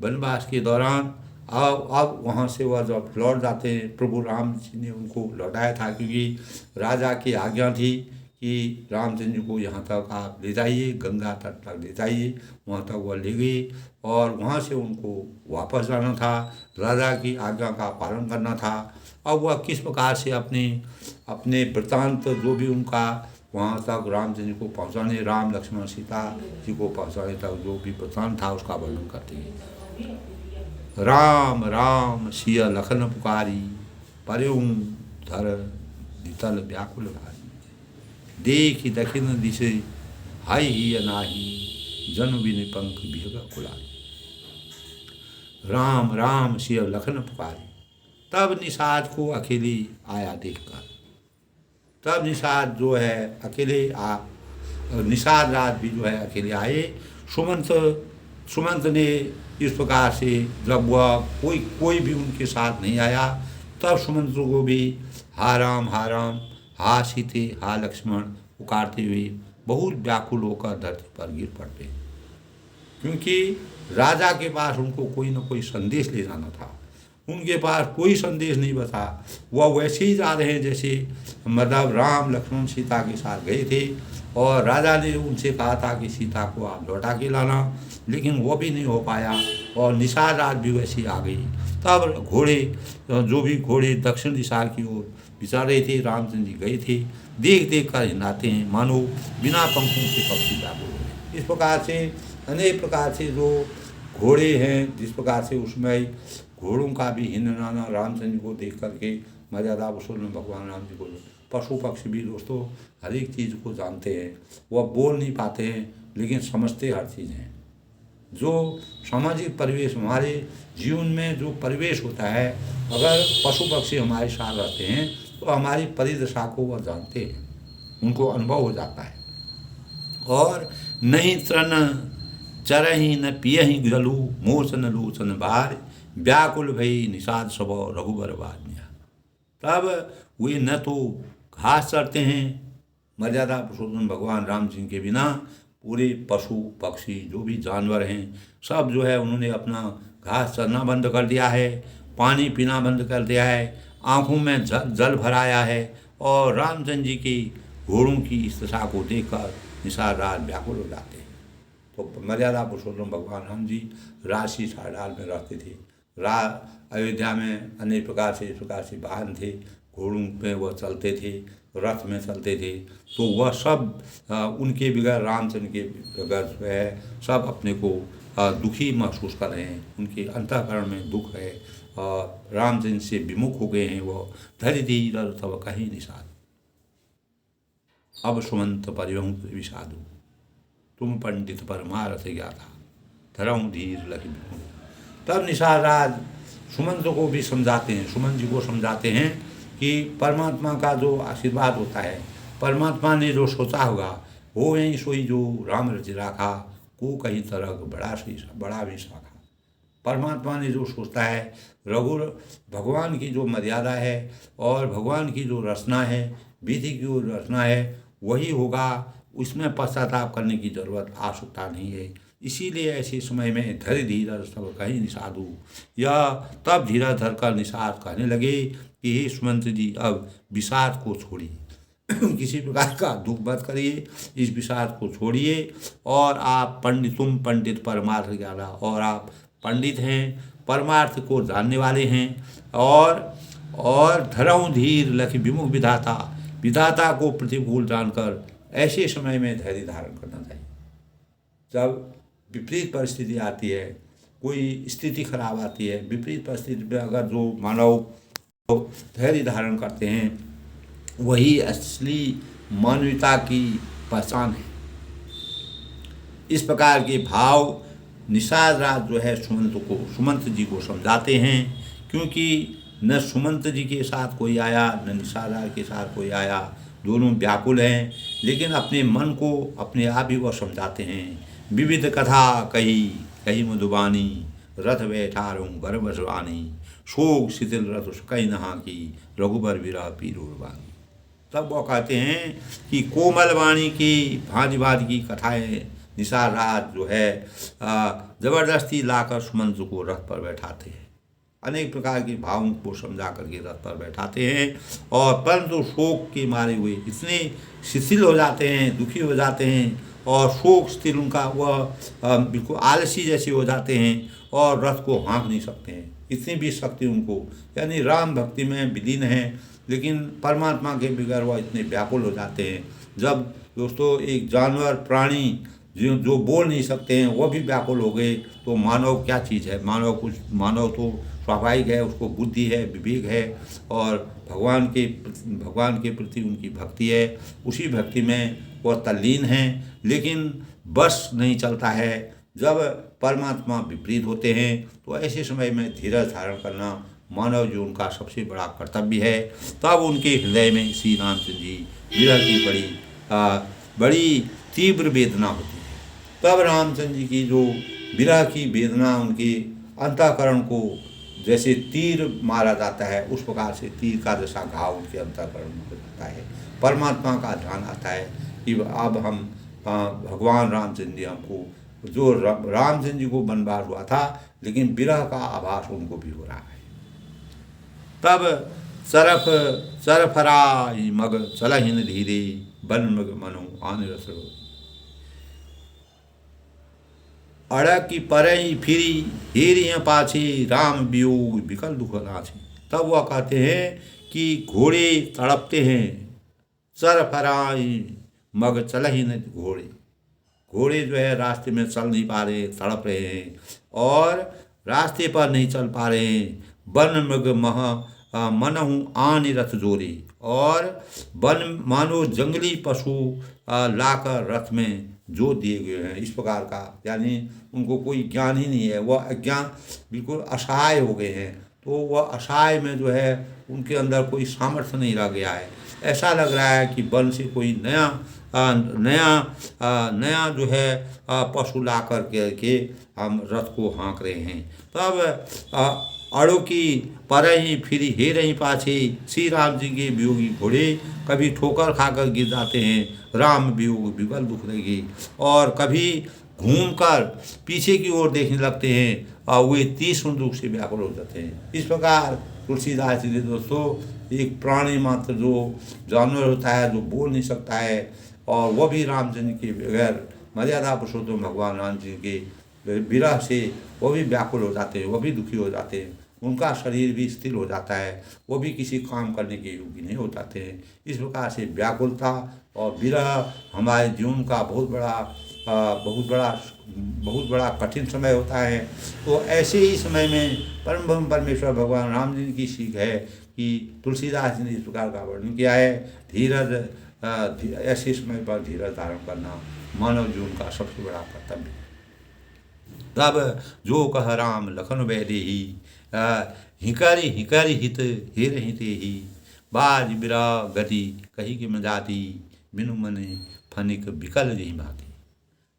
वनवास के दौरान अब वहाँ से वह जब लौट जाते हैं, प्रभु राम जी ने उनको लौटाया था, क्योंकि राजा की आज्ञा थी कि रामचंद्र जी को यहाँ तक आप ले जाइए, गंगा तट तक ले जाइए। वहाँ तक वह ले गई और वहाँ से उनको वापस जाना था, राजा की आज्ञा का पालन करना था। अब वह किस प्रकार से अपने वृत्तांत जो भी उनका वहाँ तक रामचंद्र जी को पहुँचाने, राम लक्ष्मण सीता जी को पहुँचाने तक जो भी वृत्तांत था उसका वर्णन करते हैं। राम राम सिय लखन पुकारी, पर्युं धर दितल व्याकुल भारी, देखि दखिन दिशे हाय ही नाही, जन बिन पंख बिहग कुलाई। राम राम सिय लखन पुकारी। तब निषाद को अकेले आया देखकर, तब निषाद जो है अकेले निषाद राज भी जो है अकेले आए। सुमंत ने इस प्रकार से जब वह कोई भी उनके साथ नहीं आया, तब सुमंत को भी हा राम हा सीते हा लक्ष्मण पुकारते हुए बहुत व्याकुल होकर धरती पर गिर पड़ते, क्योंकि राजा के पास उनको कोई न कोई संदेश ले जाना था। उनके पास कोई संदेश नहीं बता, वह वैसे ही जा रहे हैं जैसे मतलब राम लक्ष्मण सीता के साथ गए थे और राजा ने उनसे कहा था कि सीता को आप लौटा के लाना, लेकिन वो भी नहीं हो पाया और निषाद रात भी वैसी आ गई। तब जो भी घोड़े दक्षिण दिशा की ओर बिचर रहे थे, रामचंद्र जी गए थे, देख देख कर हिलाते हैं मानो बिना पंखों के पक्षी जागो रहे। इस प्रकार से अनेक प्रकार से जो घोड़े हैं, जिस प्रकार से उसमें घोड़ों का भी हिंडना रामचंद्र को देख करके मर्यादा पुरुषोत्तम भगवान राम जी को, पशु पक्षी भी दोस्तों हर एक चीज़ को जानते हैं, वह बोल नहीं पाते हैं लेकिन समझते हर चीज़ हैं। जो सामाजिक परिवेश हमारे जीवन में जो परिवेश होता है, अगर पशु पक्षी हमारे साथ रहते हैं तो हमारी परिदशा को वह जानते हैं, उनको अनुभव हो जाता है। और नहीं तृण चरही न पियही जलू, मोचन लोचन बार, व्याकुल भई निषाद स्वभाव रघुबर बान्या। तब वे न तो घास चरते हैं, मर्यादा पुरुषोत्तम भगवान राम जी के बिना पूरे पशु पक्षी जो भी जानवर हैं सब जो है उन्होंने अपना घास चरना बंद कर दिया है, पानी पीना बंद कर दिया है, आँखों में जल भराया है। और रामचंद्र जी की घोड़ों की इस दशा को देखकर निषाद राज व्याकुल हो जाते हैं। तो मर्यादा पुरुषोत्तम भगवान राम जी राशि साडाल में रहते थे। अयोध्या में अनेक प्रकार से इस प्रकार से वाहन थे, घोड़ों पे वह चलते थे, रथ में चलते थे। तो वह सब उनके बगैर, रामचंद्र के बगैर जो है सब अपने को दुखी महसूस कर रहे हैं, उनके अंतःकरण में दुख है और रामचंद्र से विमुख हो गए हैं। वो धरि धीर तब कहीं निषाद, अब सुमंत परिवहन विषादु, तुम पंडित परमारथ ज्ञाता, धरऊँ धीर लखी। तब निषाद राज सुमंत को भी समझाते हैं, सुमंत जी को समझाते हैं कि परमात्मा का जो आशीर्वाद होता है, परमात्मा ने जो सोचा होगा वो यही सोई जो राम रचि राखा, को कहीं तरह बड़ा भी शाखा। परमात्मा ने जो सोचता है, रघु भगवान की जो मर्यादा है और भगवान की जो रचना है, विधि की जो रचना है वही होगा, उसमें पश्चाताप करने की जरूरत आवश्यकता नहीं है। इसीलिए ऐसे समय में धैर्य धीरज सब कहीं निषादु, या तब धीरज धर कर निषाद कहने लगे कि हे सुमंत जी, अब विषाद को छोड़िए, किसी प्रकार का दुख मत करिए, इस विषाद को छोड़िए, और आप तुम पंडित परमार्थ ज्ञाना, और आप पंडित हैं, परमार्थ को जानने वाले हैं, और धरऊं धीर लख विमुख विधाता, विधाता को प्रतिकूल जानकर ऐसे समय में धैर्य धारण करना चाहिए। जब विपरीत परिस्थिति आती है, कोई स्थिति खराब आती है, विपरीत परिस्थिति में अगर जो मानव धैर्य धारण करते हैं वही असली मानवता की पहचान है। इस प्रकार के भाव निषाद राज जो है सुमंत जी को समझाते हैं, क्योंकि न सुमंत जी के साथ कोई आया न निषाद राज के साथ कोई आया, दोनों व्याकुल हैं, लेकिन अपने मन को अपने आप ही वह समझाते हैं। विविध कथा कही मधुबानी, रथ बैठा रहूँ गर्भ सवानी, शोक शिथिल रथ कई नहा की, रघुबर विरह पीर उर्बानी। तब वो कहते हैं कि कोमल वाणी की भांति भांति की कथाएं निषाद राज जो है जबरदस्ती लाकर सुमंत को रथ पर बैठाते हैं, अनेक प्रकार के भावों को समझा करके रथ पर बैठाते हैं, और परंतु शोक के मारे हुए इतने शिथिल हो जाते हैं, दुखी हो जाते हैं, और शोक शिथिल उनका वह बिल्कुल आलसी जैसे हो जाते हैं, और रथ को हाँक नहीं सकते हैं, इतनी भी शक्ति उनको, यानी राम भक्ति में विलीन है, लेकिन परमात्मा के बगैर वह इतने व्याकुल हो जाते हैं। जब दोस्तों एक जानवर प्राणी जो बोल नहीं सकते हैं वो भी व्याकुल हो गए, तो मानव क्या चीज़ है? मानव तो स्वाभाविक है, उसको बुद्धि है, विवेक है, और भगवान के प्रति उनकी भक्ति है, उसी भक्ति में वह तल्लीन हैं, लेकिन बस नहीं चलता है। जब परमात्मा विपरीत होते हैं तो ऐसे समय में धीरज धारण करना मानव जीवन का सबसे बड़ा कर्तव्य है। तब उनके हृदय में श्री रामचंद्र जी विरह की बड़ी तीव्र वेदना होती है। तब रामचंद्र जी की जो विरह की वेदना उनके अंतःकरण को जैसे तीर मारा जाता है, उस प्रकार से तीर का जैसा घाव उनके अंतःकरण में हो जाता है। परमात्मा का ध्यान आता है कि अब हम भगवान रामचंद्र जी हमको, जो रामचंद्र जी को वनवास हुआ था, लेकिन विरह का आभास उनको भी हो रहा है। तब सरफराई मग चलहिन धीरे, बन मग मनु आन रसो, अड़क की परई फिरी हेरियाँ पाछी, राम वियोग विकल दुख नाछी। तब वह कहते हैं कि घोड़े तड़पते हैं, सरफराई मग चलहिन घोड़े जो है रास्ते में चल नहीं पा रहे, तड़प रहे हैं, और रास्ते पर नहीं चल पा रहे हैं। वन मृग मनहु आन रथ जोरे, और वन मानो जंगली पशु लाकर रथ में जो दिए गए हैं, इस प्रकार का, यानी उनको कोई ज्ञान ही नहीं है, वह अज्ञान बिल्कुल असहाय हो गए हैं। तो वह असहाय में जो है उनके अंदर कोई सामर्थ्य नहीं रह गया है। ऐसा लग रहा है कि वन से कोई नया जो है पशु ला कर के हम रथ को हाँक रहे हैं। तब अड़ो की परही फिरी हे रही पाछे, श्री राम जी के वियोगी घोड़े कभी ठोकर खाकर गिर जाते हैं, राम वियोग विकल दुख रहेगी, और कभी घूमकर पीछे की ओर देखने लगते हैं, और वे तीक्ष्ण दुख से व्याकुल हो जाते हैं। इस प्रकार तुलसीदास जी दोस्तों, एक प्राणी मात्र जो जानवर होता है, जो बोल नहीं सकता है, और वह भी रामचंद्र के बगैर मर्यादा पुरुषोत्तम भगवान राम जी के विरह से वो भी व्याकुल हो जाते हैं, वो भी दुखी हो जाते हैं, उनका शरीर भी स्थिर हो जाता है, वो भी किसी काम करने के योग्य नहीं हो जाते हैं। इस प्रकार से व्याकुलता और विरह हमारे जीवन का बहुत बड़ा कठिन समय होता है। तो ऐसे ही समय में परम परमेश्वर भगवान राम जी की सीख है कि तुलसीदास जी ने इस प्रकार का वर्णन किया है। ऐसे समय पर धीरज धारण करना मानव जीवन का सबसे बड़ा कर्तव्य है। तब जो कह राम लखन बैदेही, हिकारी हिकारी हित हेर हिते ही, बाज बिरा गति कही के में जाती, बिनु मने फनिक बिकल जही भाती।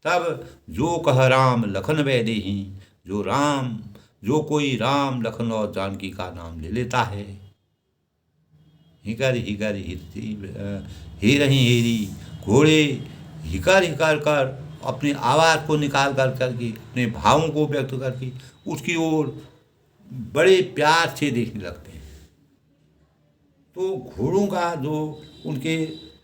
तब जो कह राम लखन वै देही, जो कोई राम लखन और जानकी का नाम ले लेता है, हिकारी हिकारी हेरही हेरी, घोड़े हिकार हिकार कर अपनी आवाज़ को निकाल कर करके, अपने भावों को व्यक्त करके उसकी ओर बड़े प्यार से देखने लगते हैं। तो घोड़ों का जो उनके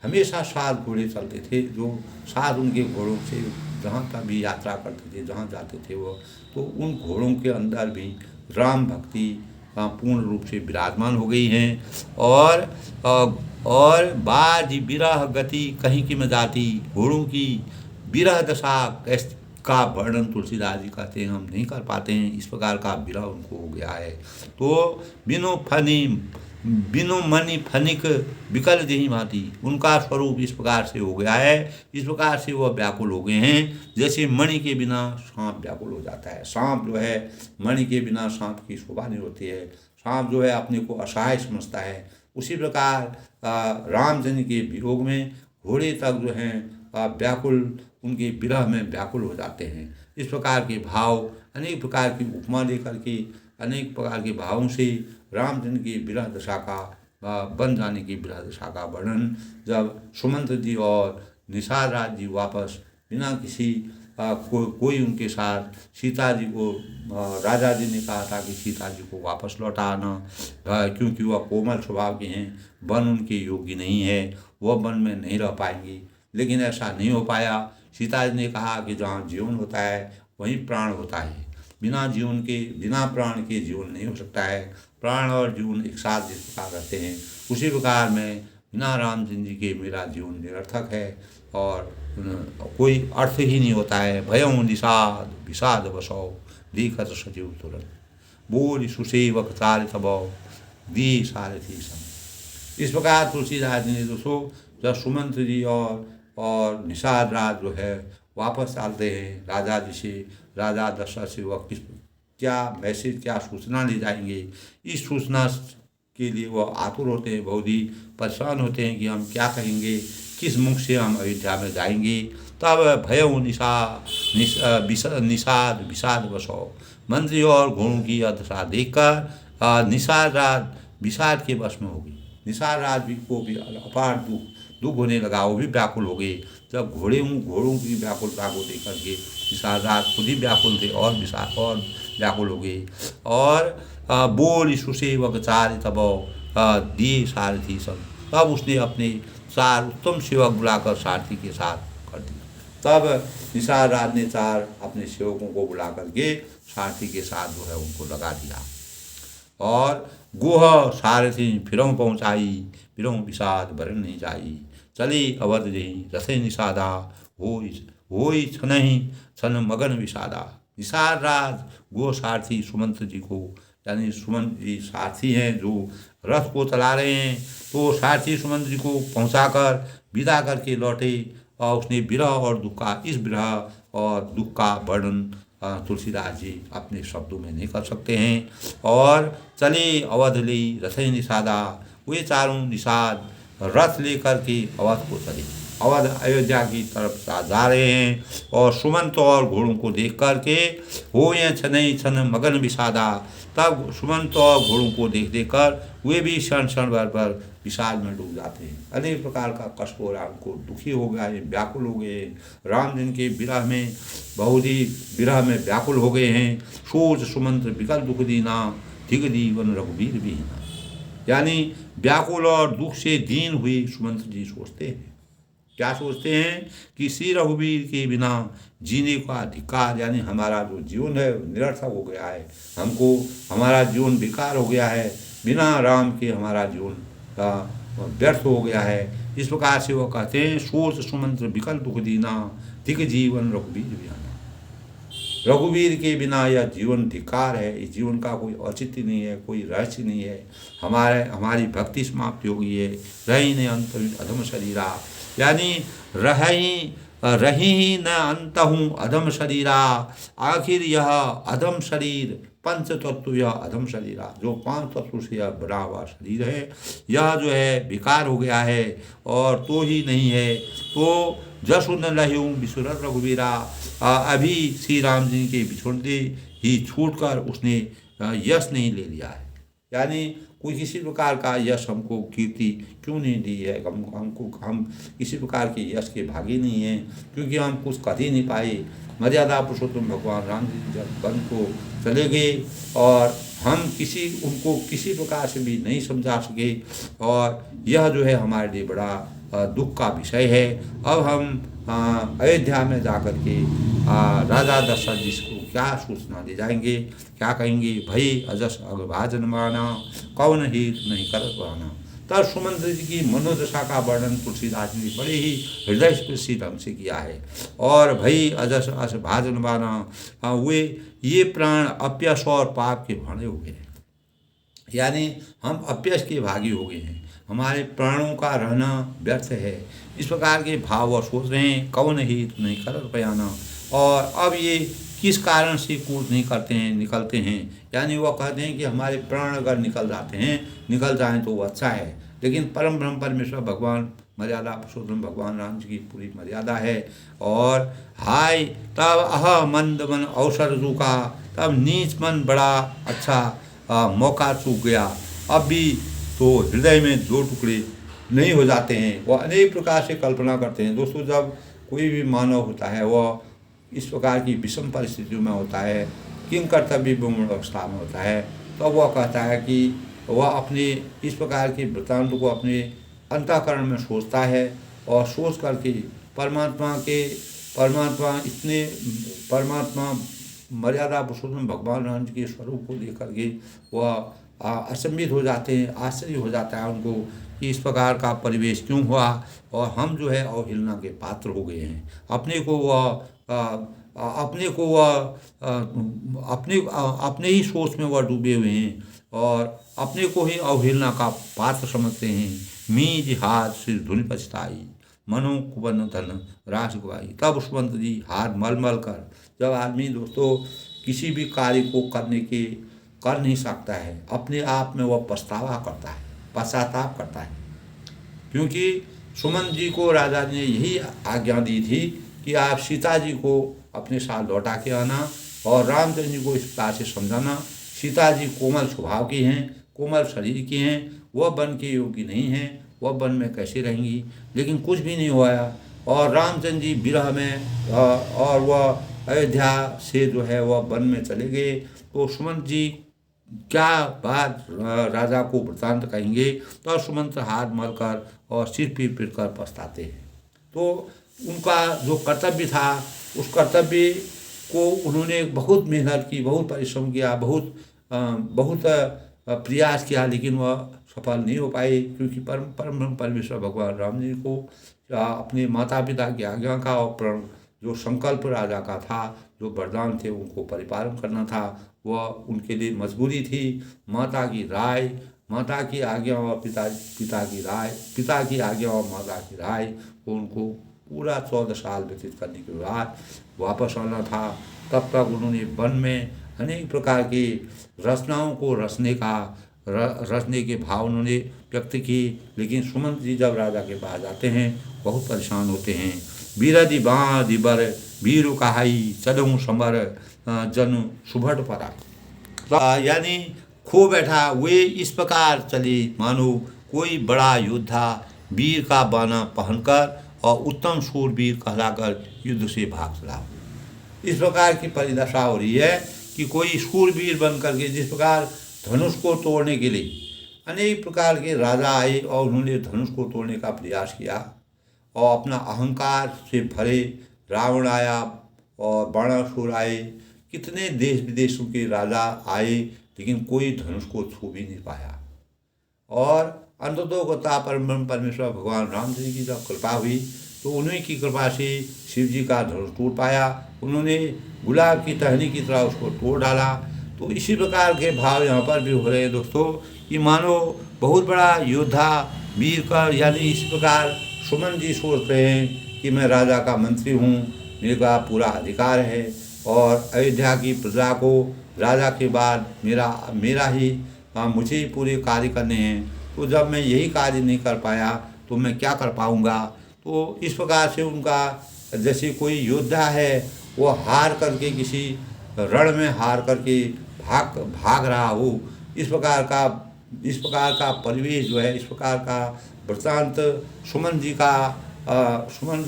हमेशा साथ घोड़े चलते थे, जो साथ उनके घोड़ों से जहाँ तक भी यात्रा करते थे, जहाँ जाते थे वो, तो उन घोड़ों के अंदर भी राम भक्ति पूर्ण रूप से विराजमान हो गई हैं। और बाज विरह गति कहीं की में जाती, घोड़ों की विरह दशा का वर्णन तुलसीदास जी कहते हैं हम नहीं कर पाते हैं, इस प्रकार का विरह उनको हो गया है। तो बिनु मणि फनिक विकल जही भांति, उनका स्वरूप इस प्रकार से हो गया है, इस प्रकार से वह व्याकुल हो गए हैं जैसे मणि के बिना सांप व्याकुल हो जाता है। सांप जो है, मणि के बिना सांप की शोभा नहीं होती है, सांप जो है अपने को असहाय समझता है। उसी प्रकार रामचंद्र के वियोग में घोड़े तक जो हैं व्याकुल, उनके विरह में व्याकुल हो जाते हैं। इस प्रकार के भाव, अनेक प्रकार की उपमा लेकर के, अनेक प्रकार के भावों से रामचंद्र की विरह दशा का, बन जाने की विरह दशा का वर्णन जब सुमंत जी और निषाद राज जी वापस बिना किसी कोई उनके साथ सीता जी को, राजा जी ने कहा था कि सीता जी को वापस लौटा आना, क्योंकि वह कोमल स्वभाव के हैं, वन उनके योग्य नहीं है, वह वन में नहीं रह पाएंगी। लेकिन ऐसा नहीं हो पाया। सीता जी ने कहा कि जहाँ जीवन होता है वहीं प्राण होता है, बिना प्राण के जीवन नहीं हो सकता है। प्राण और जीवन एक साथ जिस प्रकार रहते हैं, उसी प्रकार में बिना रामचंद्र जी के मेरा जीवन निरर्थक है और कोई अर्थ ही नहीं होता है। भयं निषाद विषाद बसौ, लिखत सचिव तुरंत, बोल सुसेवक चार तबौ, दी सारथी सम। इस प्रकार तुलसीदास जी ने दोस्तों जब सुमंत जी और निषाद राज जो है वापस आते हैं राजा जी से, राजा दशरथ से वह क्या मैसेज, क्या सूचना ले जाएंगे, इस सूचना के लिए वह आतुर होते हैं, बहुत ही परेशान होते हैं कि हम क्या कहेंगे, किस मुख से हम अयोध्या में जाएंगे। तब भयं निषाद विषाद बसौ, मंत्री और घोड़ों की दशा देखकर निषाद राज विषाद के वश में होगी। निषाद राज को भी अपार दुख होने लगा, वो भी व्याकुल हो गए। जब घोड़ों की व्याकुलता को देख करके निषाद राज खुद ही व्याकुल थे और व्याकुल हो गए। और बोल सुसेवक चार तबौ, दिए सारथी सब, तब उसने अपने 4 उत्तम सेवक बुलाकर सारथी के साथ कर दिया। तब निषाद राज ने 4 अपने सेवकों को बुला करके सारथी के साथ जो है उनको लगा दिया। और गुह सारथी फिरौं पहुँचाई, फिरौं विषाद भरन नहीं जाई, चली अवध जही रथे निषादा, होई छन मगन विषादा। निषाद राज गो सारथी सुमंत जी को, यानी सुमंत जी सारथी हैं जो रथ को चला रहे हैं, तो सारथी सुमंत जी को पहुंचाकर विदा करके लौटे। और उसने विरह और दुख का, इस विरह और दुख का वर्णन तुलसीदास जी अपने शब्दों में नहीं कर सकते हैं। और चले अवध ले रथे निषादा, वे चारों निषाद रथ लेकर के अवध को चले, अवध अयोध्या की तरफ जा रहे हैं। और सुमंत और घोड़ों को देख करके होए छन मगन विषादा, तब सुमंत और घोड़ों को देख कर वे भी क्षण भर विषाद में डूब जाते हैं। अनेक प्रकार का कष्ट हो रहा है, उनको दुखी हो गया है, व्याकुल हो गए। रामचंद्र के विरह में बहुत ही विरह में व्याकुल हो गए हैं। सोच सुमंत विकल दुख दीना, दिग दीवन रघुवीर विहीना, यानी व्याकुल और दुख से दीन हुए सुमंत जी सोचते हैं, क्या सोचते हैं कि श्री रघुवीर के बिना जीने का अधिकार, यानी हमारा जो जीवन है निरर्थक हो गया है, हमको हमारा जीवन बेकार हो गया है, बिना राम के हमारा जीवन व्यर्थ हो गया है। इस प्रकार से वो कहते हैं सोच सुमंत विकल दुख दीना, दिग जीवन रघुवीर विहीना, रघुवीर के बिना यह जीवन धिक्कार है, इस जीवन का कोई औचित्य नहीं है, कोई रहस्य नहीं है। हमारी भक्ति समाप्ति हो गई है। रही न अंत अधम शरीरा, यानी रही न अंत हूँ अधम शरीरा, आखिर यह अधम शरीर पंच तत्व यह अधम शरीरा, जो 5 तत्व से यह बना हुआ शरीर है, यह जो है विकार हो गया है और तो ही नहीं है। तो जस न लह्यूं बिसुरत रघुवीरा, अभी श्री राम जी के बिछुड़ते ही छूटकर उसने यश नहीं ले लिया है। यानी कोई किसी प्रकार का यश हमको कीर्ति क्यों नहीं दी है, हम किसी प्रकार के यश के भागी नहीं हैं, क्योंकि हम कुछ कर ही नहीं पाए। मर्यादा पुरुषोत्तम भगवान राम जी जब वन को चले गए और हम उनको किसी प्रकार से भी नहीं समझा सके, और यह जो है हमारे लिए बड़ा दुख का विषय है। अब हम अयोध्या में जाकर के राजा दशरथ जी को क्या सूचना दे जाएंगे, क्या कहेंगे, भई अजस अगभाजन माना कौन ही नहीं करत बहाना। तब सुमंत जी की मनोदशा का वर्णन तुलसीदास ने बड़े ही हृदय स्पर्शी ढंग से किया है। और भई अजस अस भाजन बाना, वे ये प्राण अपयश और पाप के भाने हो गए हैं, यानी हम अपयश के भागी हो गए हैं, हमारे प्राणों का रहना व्यर्थ है। इस प्रकार के भाव और सोच रहे हैं, कौन ही नहीं करत बयाना। और अब ये किस कारण से कूद नहीं करते हैं, निकलते हैं, यानी वह कहते हैं कि हमारे प्राण अगर निकल जाते हैं, निकल जाएं तो वो अच्छा है। लेकिन परम ब्रह्म परमेश्वर भगवान, मर्यादा पुरुषोत्तम भगवान राम जी की पूरी मर्यादा है। और हाय तब अह मंद मन अवसर चूका, तब नीच मन बड़ा अच्छा मौका चूक गया। अब भी तो हृदय में 2 टुकड़े नहीं हो जाते हैं। वह अनेक प्रकार से कल्पना करते हैं। दोस्तों, जब कोई भी मानव होता है वह इस प्रकार की विषम परिस्थितियों में होता है, किंग कर्तव्य विमूढ़ अवस्था में होता है, तो वह कहता है कि वह अपने इस प्रकार के वृत्तांत को अपने अंतःकरण में सोचता है और सोच करके परमात्मा मर्यादा पुरुषोत्तम भगवान राम जी के स्वरूप को देख करके वह अचंभित हो जाते हैं, आश्चर्य हो जाता है उनको कि इस प्रकार का परिवेश क्यों हुआ और हम जो है अवहेलना के पात्र हो गए हैं। अपने ही सोच में वह डूबे हुए हैं और अपने को ही अवहेलना का पात्र समझते हैं। मीज हाथ सिर धुनि पछताई, मनो कुबन धन रास गवाई। तब सुमंत जी हाथ मल मल कर, जब आदमी दोस्तों किसी भी कार्य को कर नहीं सकता है, अपने आप में वह पछतावा करता है, पश्चाताप करता है। क्योंकि सुमंत जी को राजा ने यही आज्ञा दी थी कि आप सीता जी को अपने साथ लौटा के आना और रामचंद्र जी को इस प्रकार से समझाना। सीता जी कोमल स्वभाव की हैं, कोमल शरीर की हैं, वह वन के योग्य नहीं हैं, वह वन में कैसे रहेंगी। लेकिन कुछ भी नहीं हुआ और रामचंद्र जी विरह में और वह अयोध्या से जो है वह वन में चले गए। तो सुमंत जी क्या बात राजा को वृत्तांत कहेंगे, तो सुमंत हाथ मलकर और सिर पीट कर पछताते हैं। तो उनका जो कर्तव्य था उस कर्तव्य को उन्होंने बहुत मेहनत की, बहुत परिश्रम किया, बहुत प्रयास किया, लेकिन वह सफल नहीं हो पाए। क्योंकि परम परमेश्वर भगवान राम जी को अपने माता पिता की आज्ञा का और जो संकल्प राजा का था, जो वरदान थे उनको परिपालन करना था, वह उनके लिए मजबूरी थी। माता की राय, माता की आज्ञा और पिता की राय, पिता की आज्ञा और माता की राय को उनको पूरा 14 साल व्यतीत करने के बाद वापस आना था। तब तक उन्होंने वन में अनेक प्रकार की रचनाओं को रचने के भाव उन्होंने व्यक्त किए। लेकिन सुमंत जी जब राजा के पास जाते हैं बहुत परेशान होते हैं। बीरदि बाँधि बर वीरु कहाई, चलूँ समर जन सुभट परा। यानी खो बैठा वे इस प्रकार चले मानो कोई बड़ा योद्धा वीर का बाना पहनकर और उत्तम शूरवीर कहलाकर युद्ध से भाग चला। इस प्रकार की परिदशा हो रही है कि कोई शूरवीर बन करके, जिस प्रकार धनुष को तोड़ने के लिए अनेक प्रकार के राजा आए और उन्होंने धनुष को तोड़ने का प्रयास किया और अपना अहंकार से भरे रावण आया और बाणासुर आए, कितने देश विदेशों के राजा आए, लेकिन कोई धनुष को छू भी नहीं पाया। और अंततोगता परमेश्वर भगवान राम जी की जब कृपा हुई तो उन्हीं की कृपा से शिव जी का धनुष टूट पाया। उन्होंने गुलाब की टहनी की तरह उसको तोड़ डाला। तो इसी प्रकार के भाव यहाँ पर भी हो रहे हैं दोस्तों कि मानो बहुत बड़ा योद्धा वीर का, यानी इस प्रकार सुमन जी सोच रहे हैं कि मैं राजा का मंत्री हूँ, मेरे का पूरा अधिकार है और अयोध्या की प्रजा को राजा के बाद मेरा ही मुझे ही पूरे कार्य करने हैं। तो जब मैं यही कार्य नहीं कर पाया तो मैं क्या कर पाऊँगा। तो इस प्रकार से उनका, जैसे कोई योद्धा है वो हार करके किसी रण में हार करके भाग रहा हो, इस प्रकार का परिवेश जो है, इस प्रकार का वृत्तांत सुमन जी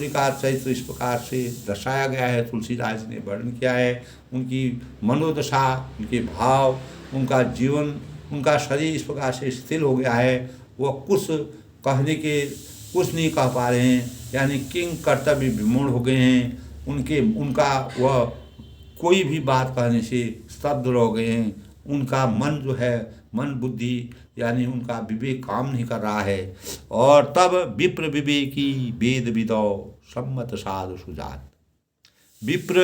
का चरित्र इस प्रकार से दर्शाया गया है। तुलसीदास ने वर्णन किया है उनकी मनोदशा, उनके भाव, उनका जीवन, उनका शरीर इस प्रकार से स्थिर हो गया है, वह कुछ नहीं कह पा रहे हैं, यानी किंग कर्तव्य विमूढ़ हो गए हैं। उनका वह कोई भी बात कहने से स्तब्ध हो गए हैं। उनका मन जो है, मन बुद्धि यानी उनका विवेक काम नहीं कर रहा है। और तब विप्र विवेकी वेद विदौ सम्मत साधु सुजात। विप्र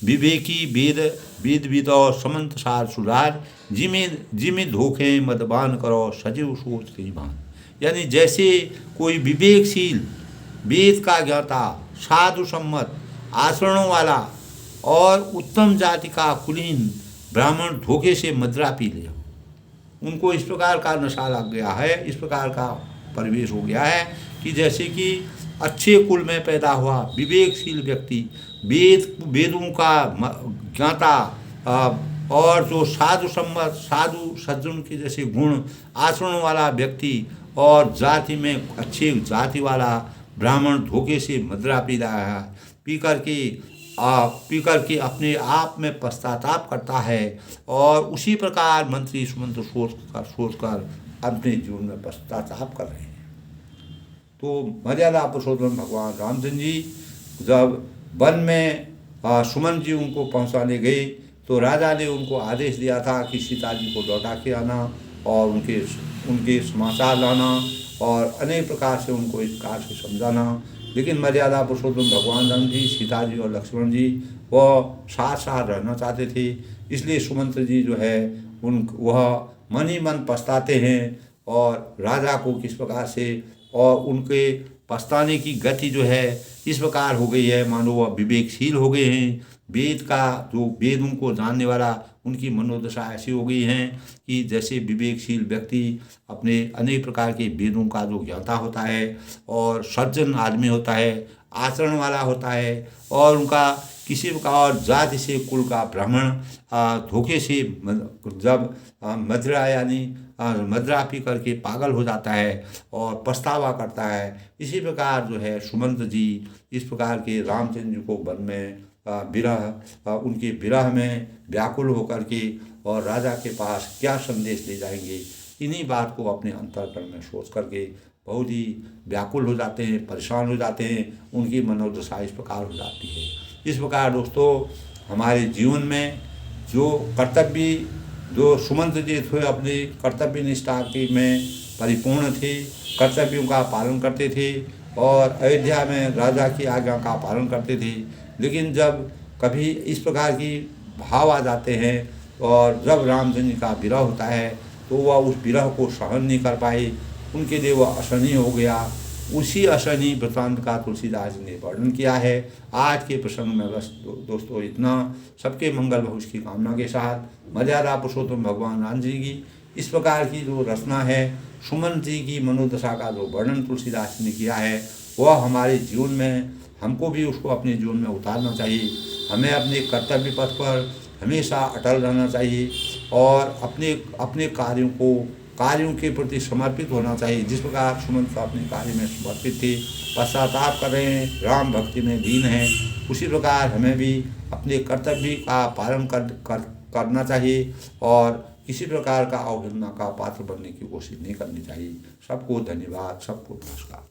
विवेकी वेद विदौ सम्मत साधु सुजात, जिमे धोखे मदबान करो सजीव सोच श्रीमान। यानी जैसे कोई विवेकशील, वेद का ज्ञाता, साधु सम्मत आचरणों वाला और उत्तम जाति का कुलीन ब्राह्मण धोखे से मदिरा पी ले, उनको इस प्रकार का नशा लग गया है, इस प्रकार का परिवेश हो गया है कि जैसे कि अच्छे कुल में पैदा हुआ विवेकशील व्यक्ति, वेदों का ज्ञाता और जो साधु सम्मत, साधु सज्जन के जैसे गुण आचरण वाला व्यक्ति और जाति में अच्छे जाति वाला ब्राह्मण धोखे से मदिरा पी रहा है, पी करके अपने आप में पश्चाताप करता है और उसी प्रकार मंत्री सुमंत्र सोच कर अपने जीवन में पश्चाताप कर रहे हैं। तो मर्यादा पुरुषोत्तम भगवान रामचंद्र जी जब वन में सुमन जी उनको पहुंचाने गए तो राजा ने उनको आदेश दिया था कि सीता जी को लौटा के आना और उनके समाचार लाना और अनेक प्रकार से उनको इस कार्य से समझाना। लेकिन मर्यादा पुरुषोत्तम भगवान राम जी, सीता जी और लक्ष्मण जी वह साथ साथ रहना चाहते थे, इसलिए सुमंत्र जी जो है वह मन ही मन पछताते हैं और राजा को किस प्रकार से, और उनके पछताने की गति जो है इस प्रकार हो गई है मानो वह विवेकशील हो गए हैं। वेदों को जानने वाला उनकी मनोदशा ऐसी हो गई है कि जैसे विवेकशील व्यक्ति अपने अनेक प्रकार के वेदों का जो ज्ञाता होता है और सज्जन आदमी होता है, आचरण वाला होता है और उनका किसी प्रकार जाति से कुल का ब्राह्मण धोखे से जब मदिरा यानी मदिरा पी करके पागल हो जाता है और पछतावा करता है, इसी प्रकार जो है सुमंत जी इस प्रकार के रामचंद्र जी को वन में उनके विरह में व्याकुल होकर के और राजा के पास क्या संदेश ले जाएंगे, इन्हीं बात को अपने अंतःकरण में सोच करके बहुत ही व्याकुल हो जाते हैं, परेशान हो जाते हैं, उनकी मनोदशा इस प्रकार हो जाती है। इस प्रकार दोस्तों हमारे जीवन में जो सुमंत जी थे अपने कर्तव्य निष्ठा के में परिपूर्ण थे, कर्तव्यों का पालन करते थे और अयोध्या में राजा की आज्ञा का पालन करते थे। लेकिन जब कभी इस प्रकार की भाव आ जाते हैं और जब रामचंद्र जी का विरह होता है तो वह उस विरह को सहन नहीं कर पाए, उनके लिए वह असहनीय हो गया। उसी असहनीय वृत्तांत का तुलसीदास ने वर्णन किया है। आज के प्रसंग में बस दोस्तों इतना। सबके मंगल भविष्य की कामना के साथ मर्यादा पुरुषोत्तम भगवान राम जी की इस प्रकार की जो रचना है, सुमन जी की मनोदशा का जो वर्णन तुलसीदास ने किया है, वह हमारे जीवन में हमको भी उसको अपने जीवन में उतारना चाहिए। हमें अपने कर्तव्य पथ पर हमेशा अटल रहना चाहिए और अपने कार्यों के प्रति समर्पित होना चाहिए। जिस प्रकार सुमंत अपने कार्य में समर्पित थे, पश्चाताप कर रहे हैं, राम भक्ति में लीन हैं, उसी प्रकार हमें भी अपने कर्तव्य का पालन करना चाहिए और किसी प्रकार का अवहेलना का पात्र बनने की कोशिश नहीं करनी चाहिए। सबको धन्यवाद, सबको नमस्कार।